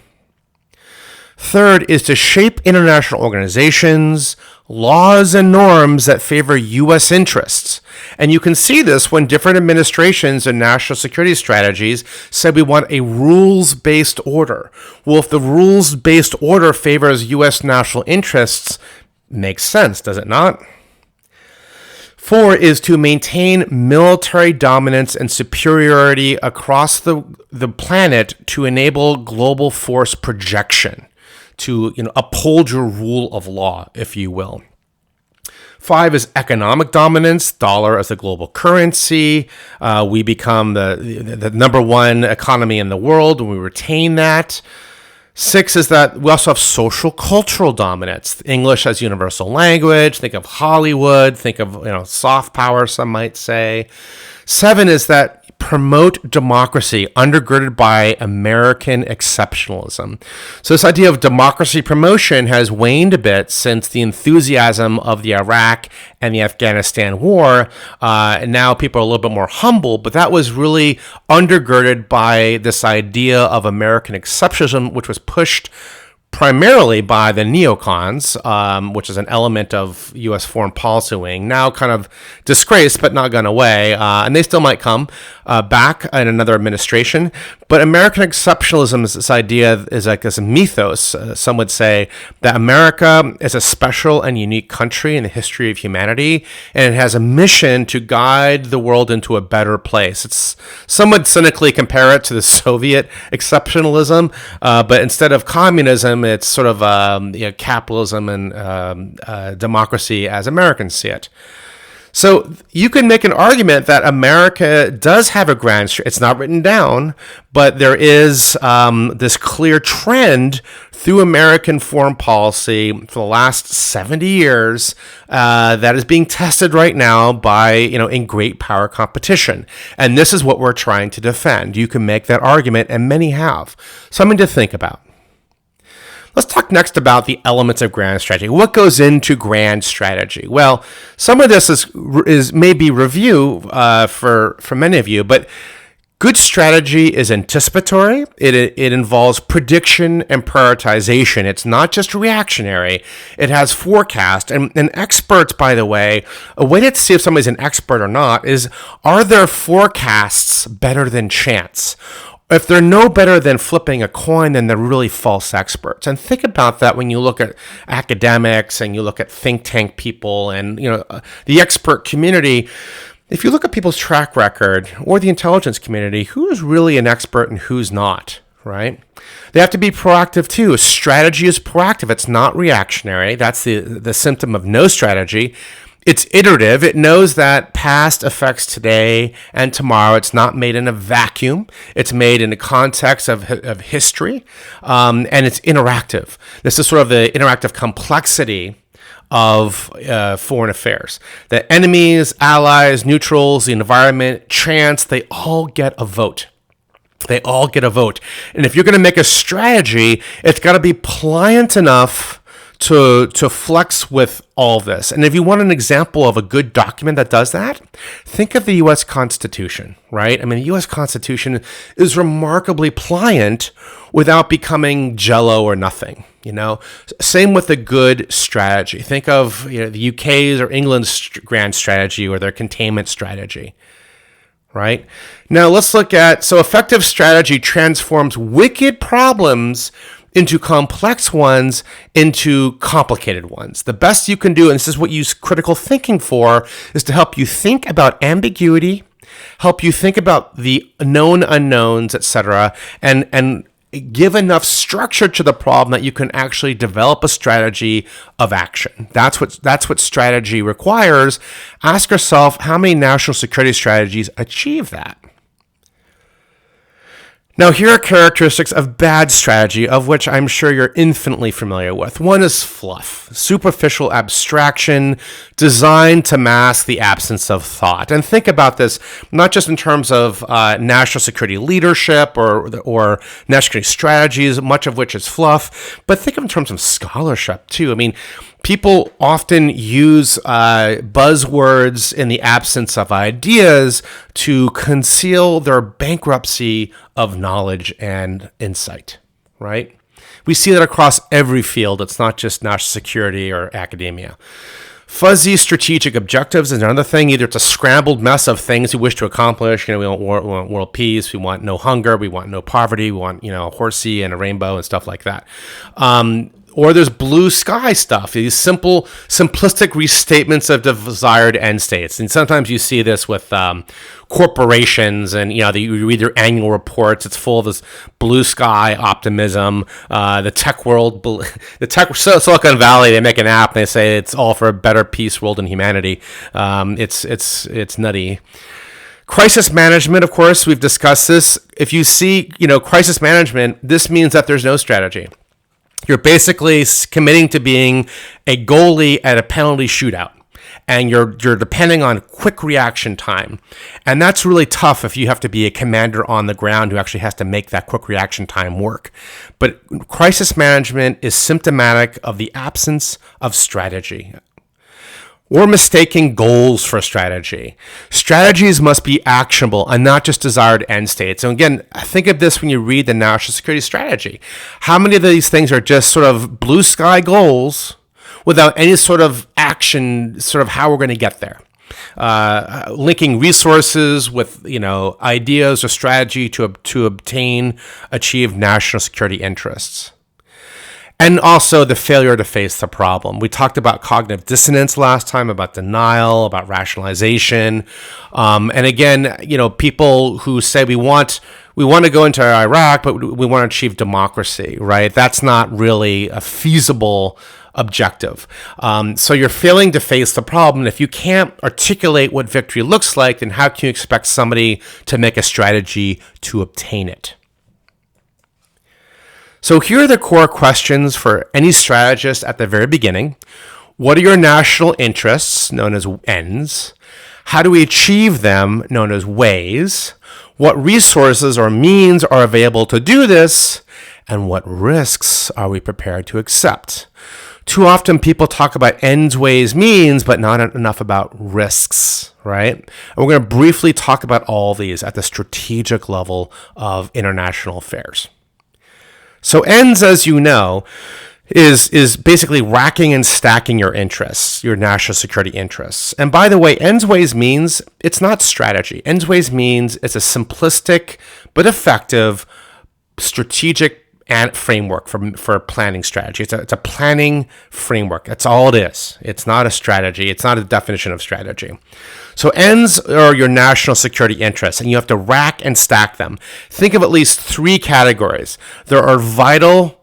Third is to shape international organizations, laws, and norms that favor U.S. interests. And you can see this when different administrations and national security strategies said we want a rules-based order. Well, if the rules-based order favors U.S. national interests, makes sense, does it not? 4 is to maintain military dominance and superiority across the planet to enable global force projection, to uphold your rule of law, if you will. 5 is economic dominance, dollar as a global currency. We become the number one economy in the world, and we retain that. 6 is that we also have social cultural dominance. English as universal language. Think of Hollywood. Think of soft power, some might say. 7 is that promote democracy undergirded by American exceptionalism. So this idea of democracy promotion has waned a bit since the enthusiasm of the Iraq and the Afghanistan war. And now people are a little bit more humble, but that was really undergirded by this idea of American exceptionalism, which was pushed primarily by the neocons, which is an element of U.S. foreign policy wing, now kind of disgraced but not gone away, and they still might come back in another administration. But American exceptionalism is this idea, is like this mythos. Some would say that America is a special and unique country in the history of humanity, and it has a mission to guide the world into a better place. It's some would cynically compare it to the Soviet exceptionalism, but instead of communism, it's sort of capitalism and democracy as Americans see it. So you can make an argument that America does have a grand, it's not written down, but there is this clear trend through American foreign policy for the last 70 years that is being tested right now by, in great power competition. And this is what we're trying to defend. You can make that argument, and many have. Something to think about. Let's talk next about the elements of grand strategy. What goes into grand strategy? Well, some of this is maybe review for many of you, but good strategy is anticipatory. It involves prediction and prioritization. It's not just reactionary. It has forecast. And experts, by the way, a way to see if somebody's an expert or not is, are their forecasts better than chance? If they're no better than flipping a coin, then they're really false experts. And think about that when you look at academics and you look at think tank people and the expert community. If you look at people's track record or the intelligence community, who is really an expert and who's not, right? They have to be proactive too. Strategy is proactive. It's not reactionary. That's the symptom of no strategy. It's iterative. It knows that past affects today and tomorrow. It's not made in a vacuum. It's made in the context of history, and it's interactive. This is sort of the interactive complexity of foreign affairs. The enemies, allies, neutrals, the environment, chance, they all get a vote. They all get a vote. And if you're going to make a strategy, it's got to be pliant enough to flex with all this. And if you want an example of a good document that does that, think of the U.S. Constitution, right? I mean, the U.S. Constitution is remarkably pliant without becoming jello or nothing, Same with a good strategy. Think of the UK's or England's grand strategy or their containment strategy, right? Now let's look at, so effective strategy transforms wicked problems into complex ones, into complicated ones. The best you can do, and this is what you use critical thinking for, is to help you think about ambiguity, help you think about the known unknowns, etc., and give enough structure to the problem that you can actually develop a strategy of action. That's what strategy requires. Ask yourself, how many national security strategies achieve that? Now, here are characteristics of bad strategy, of which I'm sure you're infinitely familiar with. One is fluff, superficial abstraction, designed to mask the absence of thought. And think about this, not just in terms of national security leadership or national security strategies, much of which is fluff, but think of it in terms of scholarship, too. I mean, people often use buzzwords in the absence of ideas to conceal their bankruptcy of knowledge and insight, right? We see that across every field. It's not just national security or academia. Fuzzy strategic objectives is another thing. Either it's a scrambled mess of things we wish to accomplish. We want world peace. We want no hunger. We want no poverty. We want, a horsey and a rainbow and stuff like that. Or there's blue sky stuff, these simplistic restatements of desired end states. And sometimes you see this with corporations and, you read their annual reports. It's full of this blue sky optimism. The tech world, Silicon Valley, they make an app and they say it's all for a better peace, world, and humanity. It's nutty. Crisis management, of course, we've discussed this. If you see, crisis management, this means that there's no strategy. You're basically committing to being a goalie at a penalty shootout. and you're depending on quick reaction time. And that's really tough if you have to be a commander on the ground who actually has to make that quick reaction time work. But crisis management is symptomatic of the absence of strategy. Or mistaking goals for strategy. Strategies must be actionable and not just desired end states. And again, think of this when you read the national security strategy. How many of these things are just sort of blue sky goals without any sort of action, sort of how we're going to get there? Linking resources with, ideas or strategy to achieve national security interests. And also the failure to face the problem. We talked about cognitive dissonance last time, about denial, about rationalization. And again, people who say we want to go into Iraq, but we want to achieve democracy, right? That's not really a feasible objective. So you're failing to face the problem. If you can't articulate what victory looks like, then how can you expect somebody to make a strategy to obtain it? So here are the core questions for any strategist at the very beginning. What are your national interests, known as ends? How do we achieve them, known as ways? What resources or means are available to do this? And what risks are we prepared to accept? Too often people talk about ends, ways, means, but not enough about risks, right? And we're going to briefly talk about all these at the strategic level of international affairs. So ends, as you know, is basically racking and stacking your interests, your national security interests. And by the way, ends, ways, means, it's not strategy. Ends, ways, means it's a simplistic but effective strategic framework for planning strategy. It's a planning framework. That's all it is. It's not a strategy. It's not a definition of strategy. So ends are your national security interests, and you have to rack and stack them. Think of at least three categories. There are vital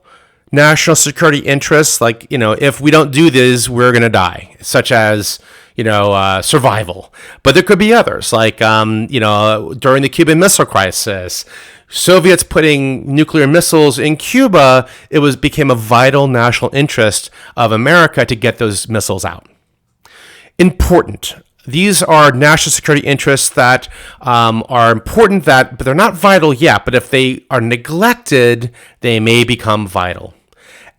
national security interests, like, if we don't do this, we're going to die, such as, survival. But there could be others, like, during the Cuban Missile Crisis, Soviets putting nuclear missiles in Cuba, became a vital national interest of America to get those missiles out. Important. These are national security interests that are important, but they're not vital yet. But if they are neglected, they may become vital.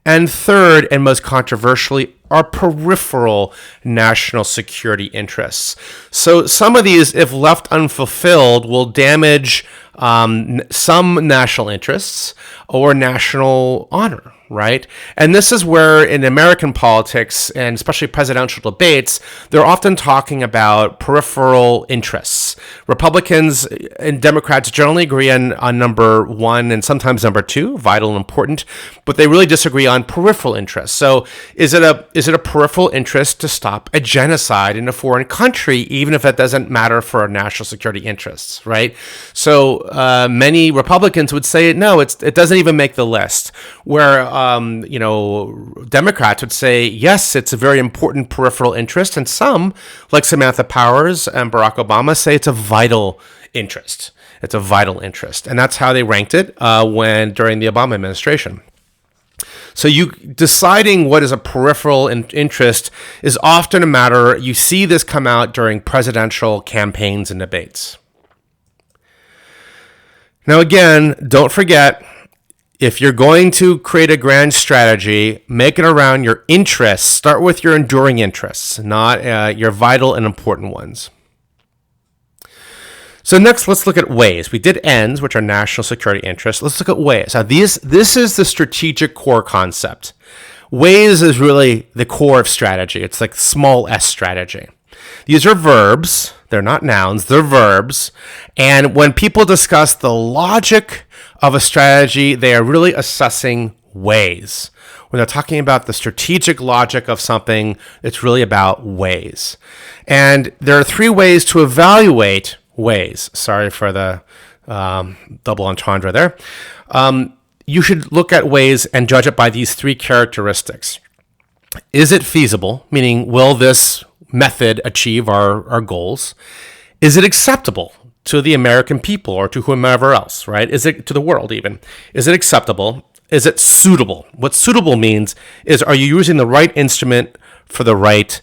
And third, and most controversially, are peripheral national security interests. So some of these, if left unfulfilled, will damage some national interests or national honor, right? And this is where in American politics, and especially presidential debates, they're often talking about peripheral interests. Republicans and Democrats generally agree on number one and sometimes number two, vital and important, but they really disagree on peripheral interests. So is it a peripheral interest to stop a genocide in a foreign country, even if it doesn't matter for our national security interests, right? So many Republicans would say, no, it doesn't even make the list, where Democrats would say, yes, it's a very important peripheral interest. And some, like Samantha Powers and Barack Obama, say it's a vital interest. It's a vital interest. And that's how they ranked it during the Obama administration. So deciding what is a peripheral interest is often a matter, you see this come out during presidential campaigns and debates. Now, again, don't forget, if you're going to create a grand strategy, make it around your interests. Start with your enduring interests, not your vital and important ones. So next, let's look at ways. We did ends, which are national security interests. Let's look at ways. Now, this is the strategic core concept. Ways is really the core of strategy. It's like small s strategy. These are verbs. They're not nouns. They're verbs. And when people discuss the logic of a strategy, they are really assessing ways. When they're talking about the strategic logic of something, it's really about ways. And there are three ways to evaluate ways. Sorry for the double entendre there. You should look at ways and judge it by these three characteristics. Is it feasible? Meaning, will this method achieve our goals? Is it acceptable to the American people or to whomever else, right? Is it to the world even? Is it acceptable? Is it suitable? What suitable means is, are you using the right instrument for the right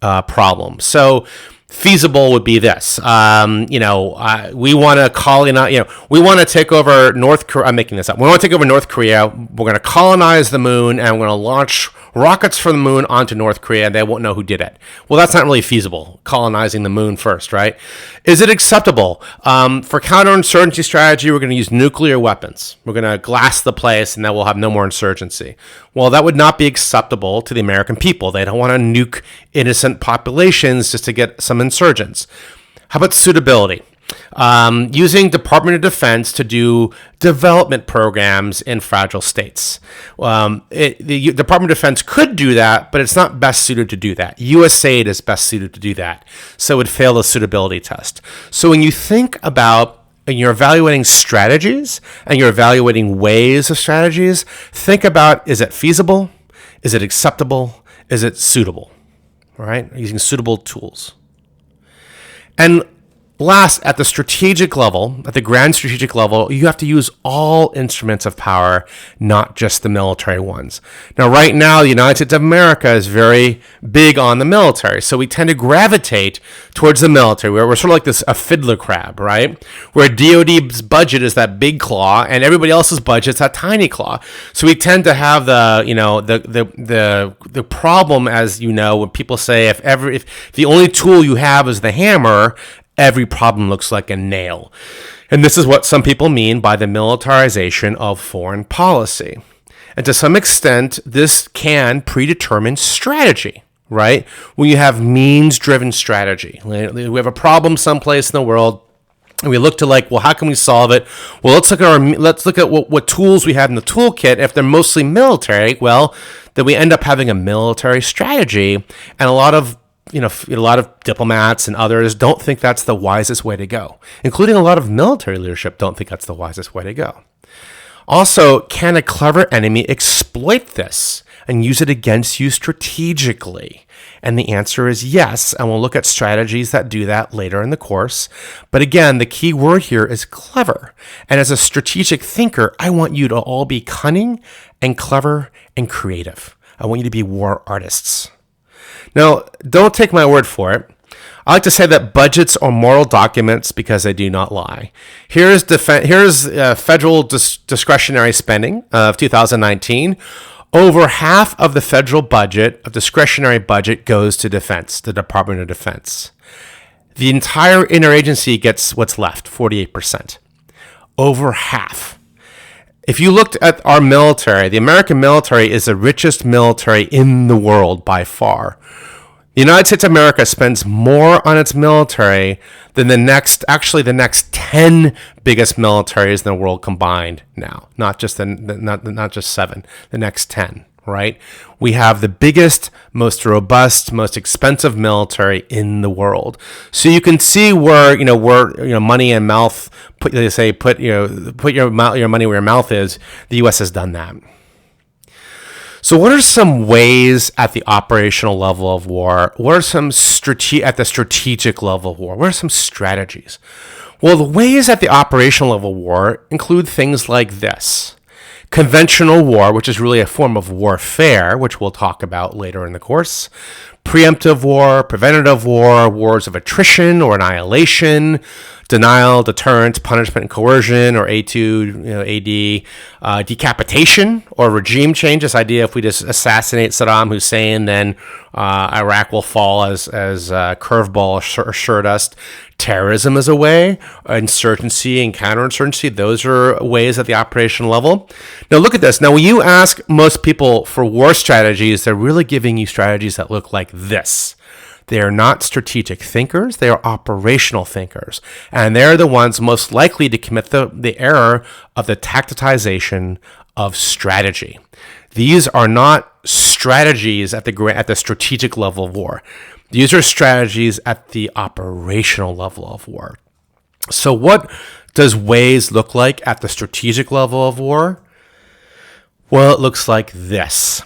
problem. So feasible would be this. We want to colonize. We want to take over North Korea. I'm making this up. We want to take over North Korea. We're going to colonize the moon, and we're going to launch rockets from the moon onto North Korea, and they won't know who did it. Well, that's not really feasible. Colonizing the moon first, right? Is it acceptable? For counterinsurgency strategy, we're going to use nuclear weapons. We're going to glass the place, and then we'll have no more insurgency. Well, that would not be acceptable to the American people. They don't want to nuke innocent populations just to get some insurgents. How about suitability? Using Department of Defense to do development programs in fragile states. The Department of Defense could do that, but it's not best suited to do that. USAID is best suited to do that, so it would fail the suitability test. So when you think about and you're evaluating strategies and you're evaluating ways of strategies, think about, is it feasible? Is it acceptable? Is it suitable? All right? Using suitable tools. And last, at the strategic level, at the grand strategic level, you have to use all instruments of power, not just the military ones. Now, right now, the United States of America is very big on the military, so we tend to gravitate towards the military. We're sort of like a fiddler crab, right? Where DoD's budget is that big claw, and everybody else's budget's that tiny claw. So we tend to have the problem, as you know, when people say if the only tool you have is the hammer, every problem looks like a nail. And this is what some people mean by the militarization of foreign policy. And to some extent, this can predetermine strategy, right? When you have means-driven strategy. We have a problem someplace in the world, and we look to how can we solve it? Well, let's look at what tools we have in the toolkit. If they're mostly military, well, then we end up having a military strategy, and a lot of diplomats and others don't think that's the wisest way to go, including a lot of military leadership don't think that's the wisest way to go. Also, can a clever enemy exploit this and use it against you strategically? And the answer is yes, and we'll look at strategies that do that later in the course. But again, the key word here is clever. And as a strategic thinker, I want you to all be cunning and clever and creative. I want you to be war artists. Now, don't take my word for it. I like to say that budgets are moral documents because they do not lie. Here's federal discretionary spending of 2019. Over half of the federal budget, of discretionary budget, goes to defense, the Department of Defense. The entire interagency gets what's left, 48%. Over half. If you looked at our military, the American military is the richest military in the world by far. The United States of America spends more on its military than the next 10 biggest militaries in the world combined now. Not just 7, the next 10, right? We have the biggest, most robust, most expensive military in the world. So you can see where money and mouth, put your money where your mouth is. The US has done that. So what are some ways at the operational level of war? What are some at the strategic level of war? What are some strategies? Well, the ways at the operational level of war include things like this. Conventional war, which is really a form of warfare, which we'll talk about later in the course. Preemptive war, preventative war, wars of attrition or annihilation, denial, deterrence, punishment, and coercion, or A2, AD, decapitation or regime change. This idea if we just assassinate Saddam Hussein, then Iraq will fall as curveball assured us. Terrorism is a way. Insurgency and counterinsurgency, those are ways at the operational level. Now look at this. Now when you ask most people for war strategies, they're really giving you strategies that look like this. They are not strategic thinkers. They are operational thinkers. And they're the ones most likely to commit the error of the tacticization of strategy. These are not strategies at the strategic level of war. These are strategies at the operational level of war. So what does ways look like at the strategic level of war? Well, it looks like this.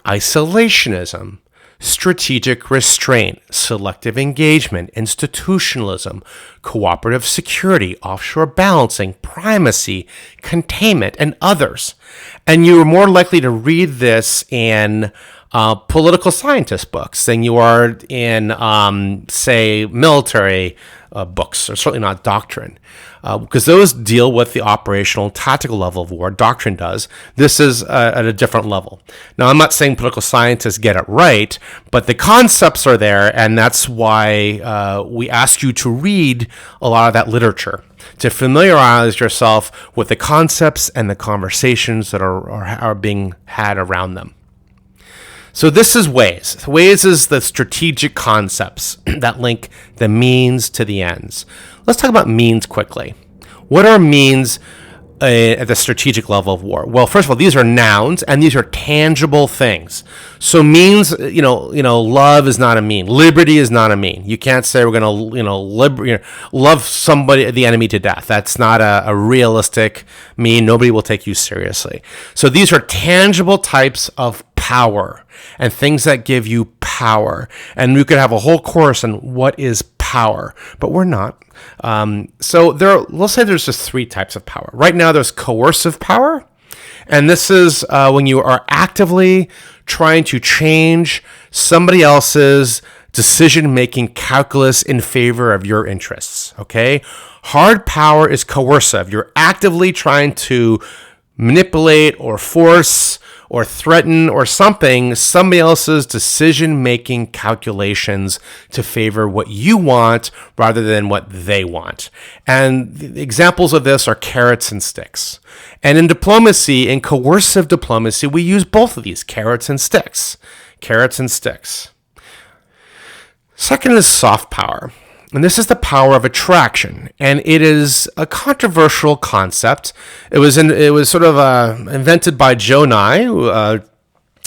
Isolationism, strategic restraint, selective engagement, institutionalism, cooperative security, offshore balancing, primacy, containment, and others. And you are more likely to read this in political scientist books than you are in, say, military books, or certainly not doctrine, because those deal with the operational, tactical level of war. Doctrine does. This is at a different level. Now, I'm not saying political scientists get it right, but the concepts are there, and that's why we ask you to read a lot of that literature, to familiarize yourself with the concepts and the conversations that are being had around them. So this is Ways. Ways is the strategic concepts that link the means to the ends. Let's talk about means quickly. What are means at the strategic level of war? Well, first of all, these are nouns and these are tangible things. So means, love is not a mean. Liberty is not a mean. You can't say we're going to, love somebody, the enemy, to death. That's not a realistic mean. Nobody will take you seriously. So these are tangible types of power and things that give you power. And we could have a whole course on what is power, but we're not. So let's say there's just three types of power. Right now, there's coercive power. And this is when you are actively trying to change somebody else's decision-making calculus in favor of your interests, okay? Hard power is coercive. You're actively trying to manipulate or force or threaten or somebody else's decision-making calculations to favor what you want rather than what they want. And the examples of this are carrots and sticks. And in diplomacy, in coercive diplomacy, we use both of these, carrots and sticks. Carrots and sticks. Second is soft power. And this is the power of attraction, and it is a controversial concept. It was sort of invented by Joe Nye, who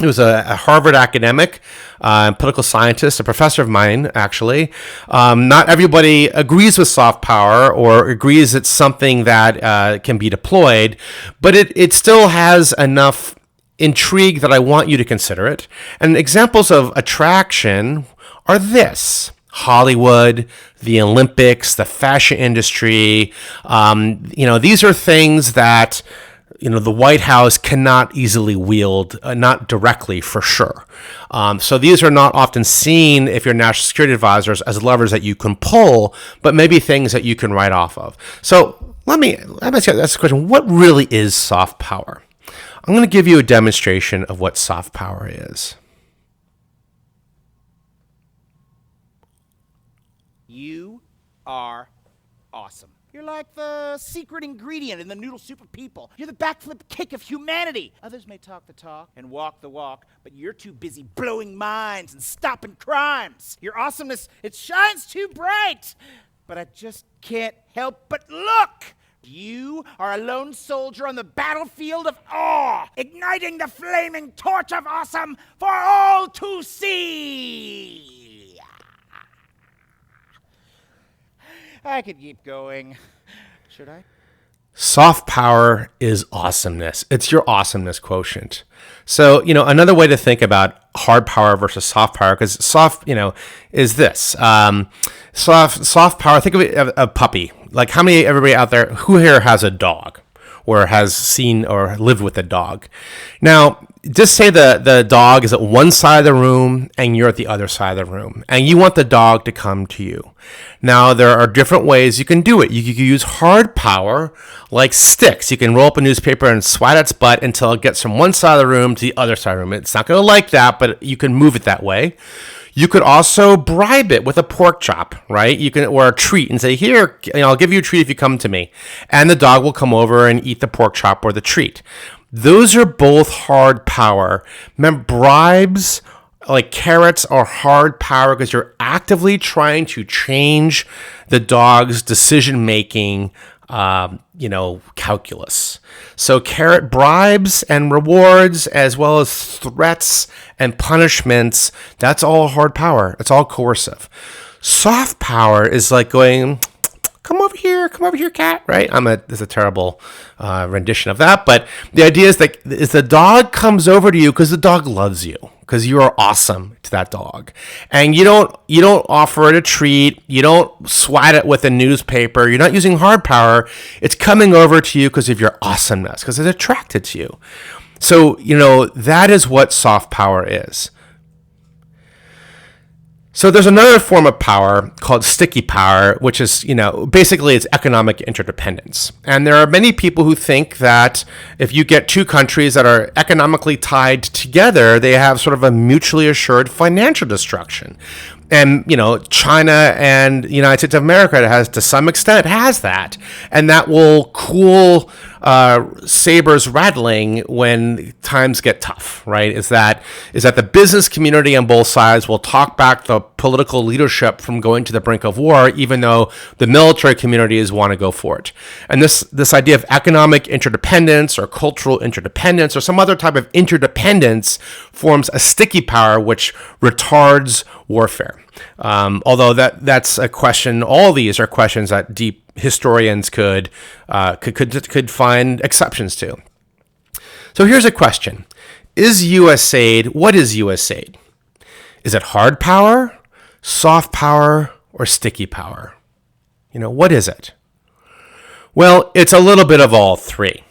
was a Harvard academic, political scientist, a professor of mine, actually. Not everybody agrees with soft power or agrees it's something that can be deployed, but it still has enough intrigue that I want you to consider it. And examples of attraction are this: Hollywood, the Olympics, the fashion industry. These are things that, the White House cannot easily wield, not directly for sure. So these are not often seen, if you're national security advisors, as levers that you can pull, but maybe things that you can write off of. So let me ask you this question: what really is soft power? I'm going to give you a demonstration of what soft power is. You are awesome. You're like the secret ingredient in the noodle soup of people. You're the backflip kick of humanity. Others may talk the talk and walk the walk, but you're too busy blowing minds and stopping crimes. Your awesomeness, it shines too bright. But I just can't help but look. You are a lone soldier on the battlefield of awe, igniting the flaming torch of awesome for all to see. I could keep going. Should I? Soft power is awesomeness. It's your awesomeness quotient. So, another way to think about hard power versus soft power, because soft, is this. Soft power, think of it as a puppy. Like, everybody out there, who here has a dog or has seen or lived with a dog? Now, just say the dog is at one side of the room and you're at the other side of the room, and you want the dog to come to you. Now, there are different ways you can do it. You can use hard power, like sticks. You can roll up a newspaper and swat its butt until it gets from one side of the room to the other side of the room. It's not going to like that, but you can move it that way. You could also bribe it with a pork chop, right? or a treat, and say, here, I'll give you a treat if you come to me. And the dog will come over and eat the pork chop or the treat. Those are both hard power. Remember, bribes, like carrots, are hard power because you're actively trying to change the dog's decision-making, calculus. So carrot bribes and rewards, as well as threats and punishments, that's all hard power. It's all coercive. Soft power is like going, come over here, cat, right? It's a terrible rendition of that, but the idea is that the dog comes over to you because the dog loves you, because you are awesome to that dog, and you don't offer it a treat, you don't swat it with a newspaper, you're not using hard power. It's coming over to you because of your awesomeness, because it's attracted to you. So that is what soft power is. So there's another form of power called sticky power, which is, basically it's economic interdependence. And there are many people who think that if you get two countries that are economically tied together, they have sort of a mutually assured financial destruction. And, China and the United States of America has, to some extent, has that. And that will cool sabers rattling when times get tough, right? Is that the business community on both sides will talk back the political leadership from going to the brink of war, even though the military communities want to go for it. And this idea of economic interdependence or cultural interdependence or some other type of interdependence forms a sticky power which retards warfare. Although that's a question, all these are questions that deep historians could find exceptions to. So here's a question. What is U.S. aid? Is it hard power, soft power, or sticky power? What is it? Well, it's a little bit of all three.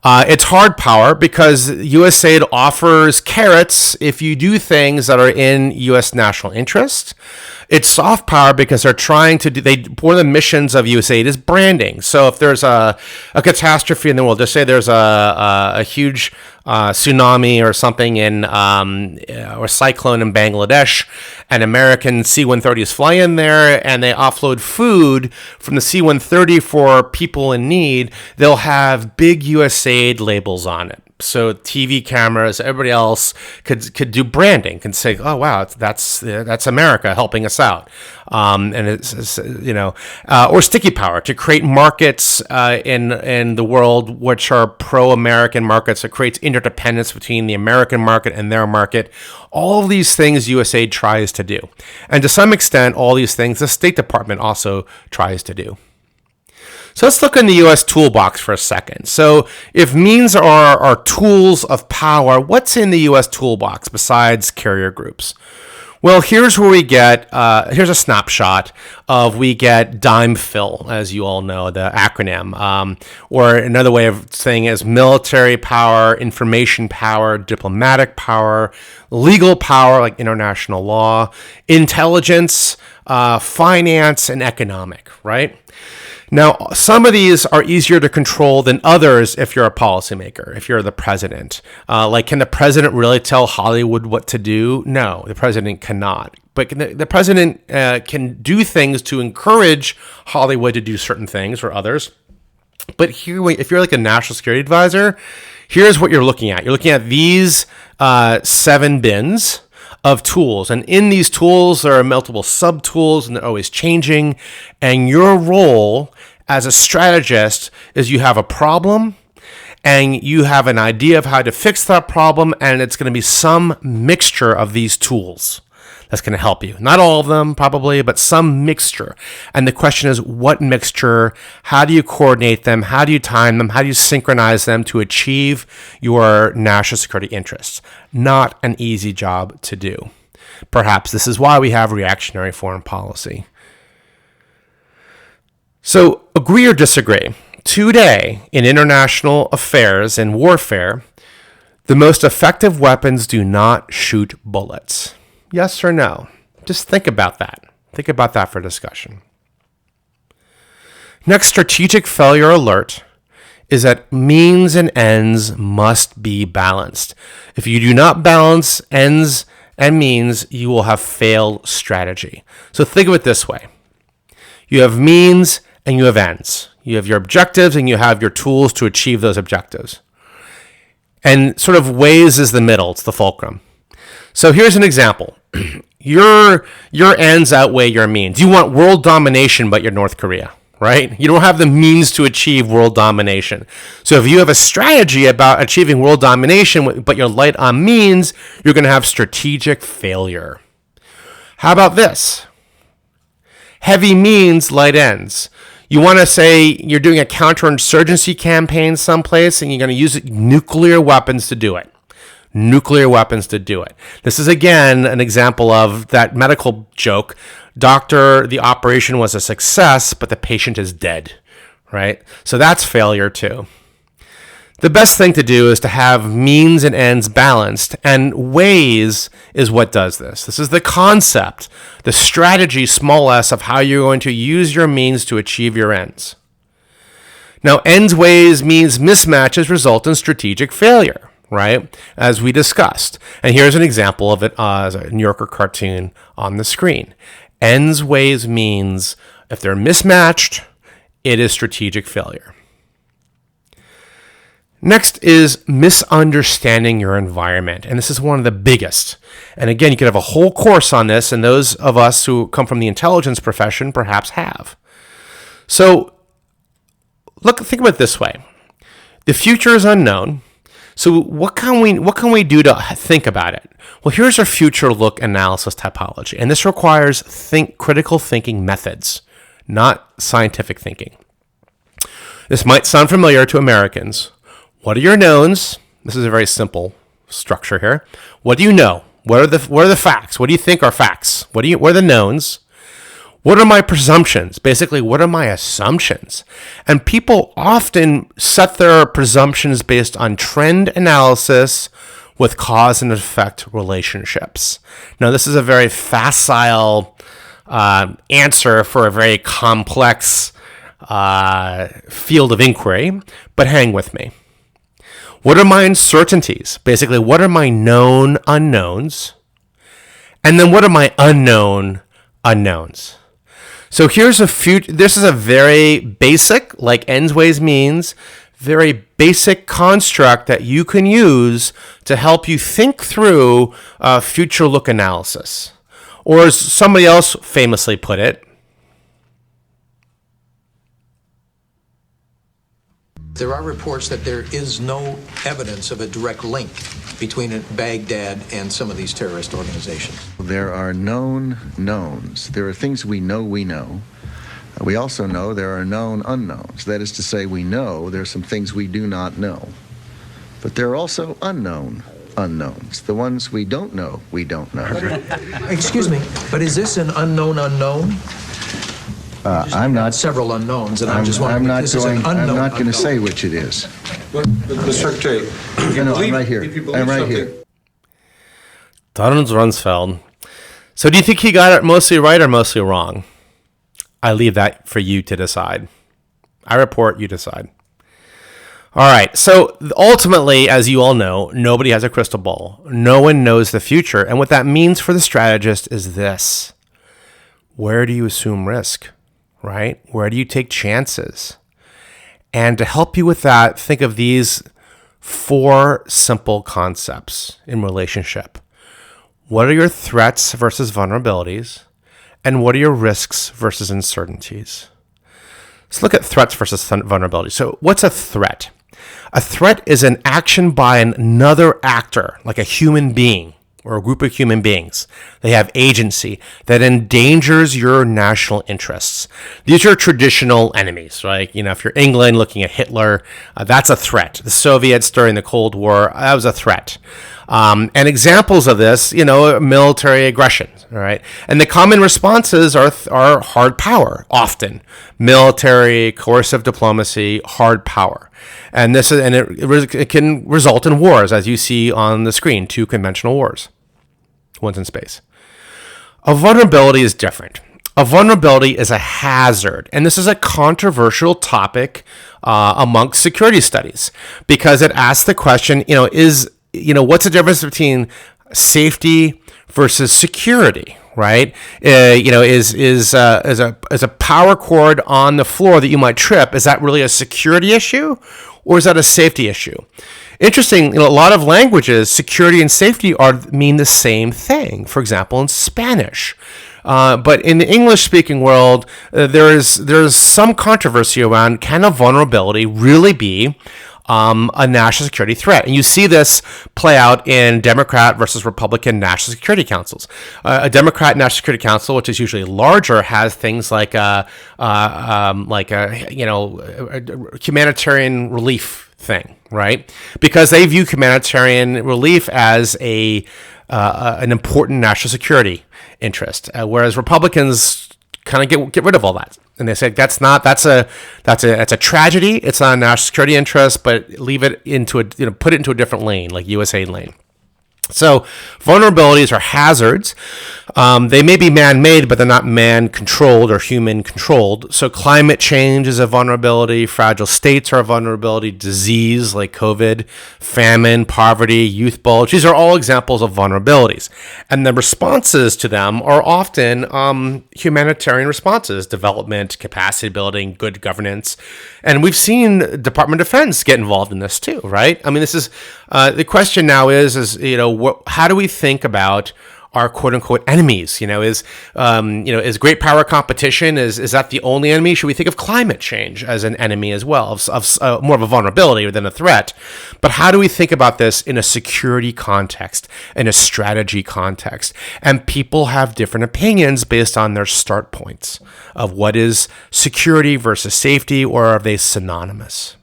It's hard power because USAID offers carrots if you do things that are in U.S. national interest. It's soft power because they're trying to one of the missions of USAID is branding. So if there's a catastrophe in the world, just say there's a huge tsunami or something or cyclone in Bangladesh, and American C-130s fly in there and they offload food from the C-130 for people in need, they'll have big USAID labels on it. So TV cameras, everybody else could do branding, can say, "Oh wow, that's America helping us out," and it's or sticky power to create markets in the world which are pro-American markets. It creates interdependence between the American market and their market. All of these things USAID tries to do, and to some extent, all these things the State Department also tries to do. So let's look in the U.S. toolbox for a second. So if means are tools of power, what's in the U.S. toolbox besides carrier groups? Well, here's where we get, here's a snapshot we get DIME-FIL, as you all know, the acronym. Or another way of saying it is military power, information power, diplomatic power, legal power, like international law, intelligence, finance, and economic, right? Now, some of these are easier to control than others if you're a policymaker, if you're the president. Can the president really tell Hollywood what to do? No, the president cannot. But the president can do things to encourage Hollywood to do certain things or others. But here, if you're like a national security advisor, here's what you're looking at. You're looking at these 7 bins of tools. And in these tools, there are multiple sub-tools, and they're always changing. And your role as a strategist is you have a problem, and you have an idea of how to fix that problem, and it's going to be some mixture of these tools that's going to help you. Not all of them, probably, but some mixture. And the question is, what mixture? How do you coordinate them? How do you time them? How do you synchronize them to achieve your national security interests? Not an easy job to do. Perhaps this is why we have reactionary foreign policy. So, agree or disagree? Today, in international affairs and warfare, the most effective weapons do not shoot bullets. Yes or no? Just think about that. Think about that for discussion. Next strategic failure alert is that means and ends must be balanced. If you do not balance ends and means, you will have failed strategy. So think of it this way. You have means and you have ends. You have your objectives and you have your tools to achieve those objectives. And sort of ways is the middle. It's the fulcrum. So here's an example. Your ends outweigh your means. You want world domination, but you're North Korea, right? You don't have the means to achieve world domination. So if you have a strategy about achieving world domination, but you're light on means, you're going to have strategic failure. How about this? Heavy means, light ends. You want to say you're doing a counterinsurgency campaign someplace, and you're going to use nuclear weapons to do it. Nuclear weapons to do it. This is, again, an example of that medical joke. The operation was a success, but the patient is dead, right? So that's failure too. The best thing to do is to have means and ends balanced, and ways is what does this. This is the concept, the strategy, small s, of how you're going to use your means to achieve your ends. Now, ends, ways, means mismatches result in strategic failure, right? As we discussed. And here's an example of it as a New Yorker cartoon on the screen. Ends, ways, means, if they're mismatched, it is strategic failure. Next is misunderstanding your environment. And this is one of the biggest. And again, you could have a whole course on this, and those of us who come from the intelligence profession perhaps have. So think about it this way. The future is unknown. So what can we do to think about it? Well, here's our future look analysis typology. And this requires critical thinking methods, not scientific thinking. This might sound familiar to Americans. What are your knowns? This is a very simple structure here. What do you know? What are the facts? What do you think are facts? What are the knowns? What are my presumptions? Basically, what are my assumptions? And people often set their presumptions based on trend analysis with cause and effect relationships. Now, this is a very facile answer for a very complex field of inquiry, but hang with me. What are my uncertainties? Basically, what are my known unknowns? And then what are my unknown unknowns? So here's this is a very basic, like ends, ways, means, very basic construct that you can use to help you think through future look analysis. Or as somebody else famously put it, there are reports that there is no evidence of a direct link between Baghdad and some of these terrorist organizations. There are known knowns. There are things we know we know. We also know there are known unknowns. That is to say, we know there are some things we do not know. But there are also unknown unknowns. The ones we don't know, we don't know. Excuse me, but is this an unknown unknown? I'm not. Several unknowns, and I'm just wondering if this is an unknown. I'm not going to say which it is. But Mr. Secretary, I'm right here. I'm right here. Donald Rumsfeld. So do you think he got it mostly right or mostly wrong? I leave that for you to decide. I report, you decide. All right. So ultimately, as you all know, nobody has a crystal ball. No one knows the future. And what that means for the strategist is this. Where do you assume risk? Right? Where do you take chances? And to help you with that, think of these 4 simple concepts in relationship. What are your threats versus vulnerabilities? And what are your risks versus uncertainties? Let's look at threats versus vulnerabilities. So what's a threat? A threat is an action by another actor, like a human being, or a group of human beings. They have agency that endangers your national interests. These are traditional enemies, right? If you're England looking at Hitler, that's a threat. The Soviets during the Cold War, that was a threat. And examples of this, military aggression, all right? And the common responses are hard power, often. Military, coercive diplomacy, hard power. And it can result in wars, as you see on the screen, 2 conventional wars. One's in space. A vulnerability is different. A vulnerability is a hazard, and this is a controversial topic amongst security studies because it asks the question, what's the difference between safety versus security, right? Is a power cord on the floor that you might trip, is that really a security issue or is that a safety issue? Interesting, a lot of languages, security and safety mean the same thing. For example, in Spanish. But in the English-speaking world, there's some controversy around, can a vulnerability really be a national security threat? And you see this play out in Democrat versus Republican national security councils. A Democrat national security council, which is usually larger, has things like a humanitarian relief thing, right? Because they view humanitarian relief as an important national security interest, whereas Republicans kind of get rid of all that. And they say that's a tragedy. It's not a national security interest, but leave it into put it into a different lane, like USA lane. So vulnerabilities are hazards. They may be man-made, but they're not man-controlled or human-controlled. So climate change is a vulnerability. Fragile states are a vulnerability. Disease like COVID, famine, poverty, youth bulge. These are all examples of vulnerabilities. And the responses to them are often humanitarian responses, development, capacity building, good governance. And we've seen Department of Defense get involved in this too, right? I mean, this is the question now is how do we think about our quote unquote enemies? Is great power competition, is that the only enemy? Should we think of climate change as an enemy as well, of more of a vulnerability than a threat? But how do we think about this in a security context, in a strategy context? And people have different opinions based on their start points of what is security versus safety, or are they synonymous?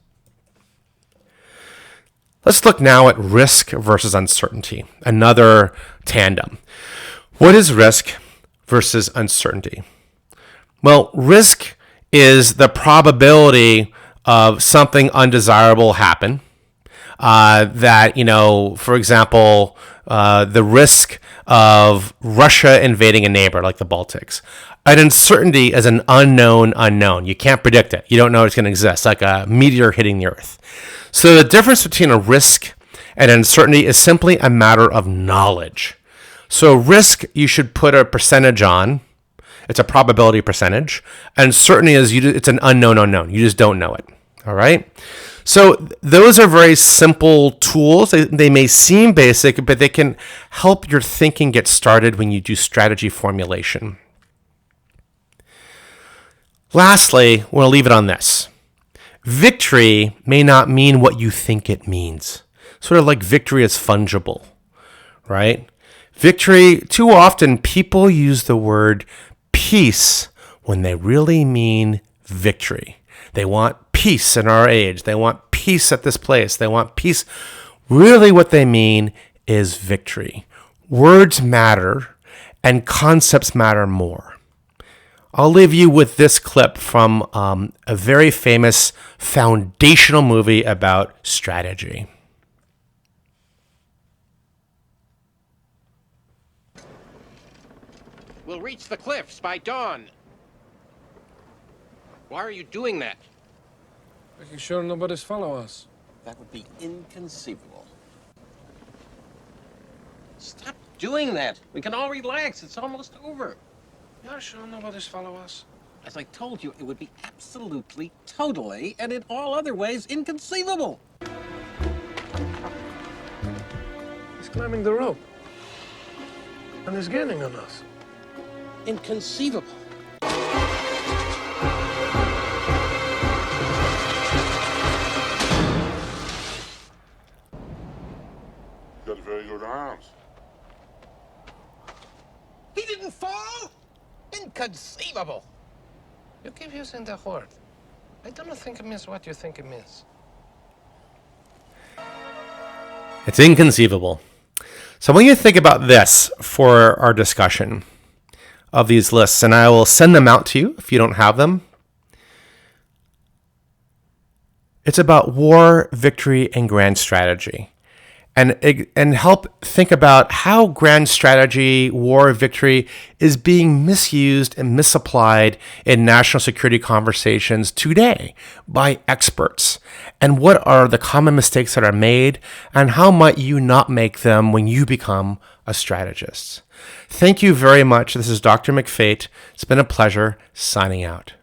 Let's look now at risk versus uncertainty, another tandem. What is risk versus uncertainty? Well, risk is the probability of something undesirable happen. For example, the risk of Russia invading a neighbor like the Baltics. An uncertainty is an unknown. You can't predict it. You don't know it's going to exist, like a meteor hitting the Earth. So the difference between a risk and uncertainty is simply a matter of knowledge. So risk, you should put a percentage on. It's a probability percentage. Uncertainty is it's an unknown. You just don't know it. All right? So those are very simple tools. They may seem basic, but they can help your thinking get started when you do strategy formulation. Lastly, we'll leave it on this. Victory may not mean what you think it means. Sort of like victory is fungible, right? Victory, too often people use the word peace when they really mean victory. They want peace in our age. They want peace at this place. They want peace. Really what they mean is victory. Words matter and concepts matter more. I'll leave you with this clip from a very famous foundational movie about strategy. We'll reach the cliffs by dawn. Why are you doing that? Making sure nobody's follow us. That would be inconceivable. Stop doing that. We can all relax. It's almost over. You're sure nobody's follow us? As I told you, it would be absolutely, totally, and in all other ways, inconceivable. He's climbing the rope. And he's gaining on us. Inconceivable. Got very good arms. He didn't fall? Inconceivable. You keep using the word. I don't think it means what you think it means. It's inconceivable. So I want you to think about this for our discussion of these lists, and I will send them out to you if you don't have them. It's about war, victory, and grand strategy. And help think about how grand strategy, war, victory is being misused and misapplied in national security conversations today by experts. And what are the common mistakes that are made, and how might you not make them when you become a strategist? Thank you very much. This is Dr. McFate. It's been a pleasure signing out.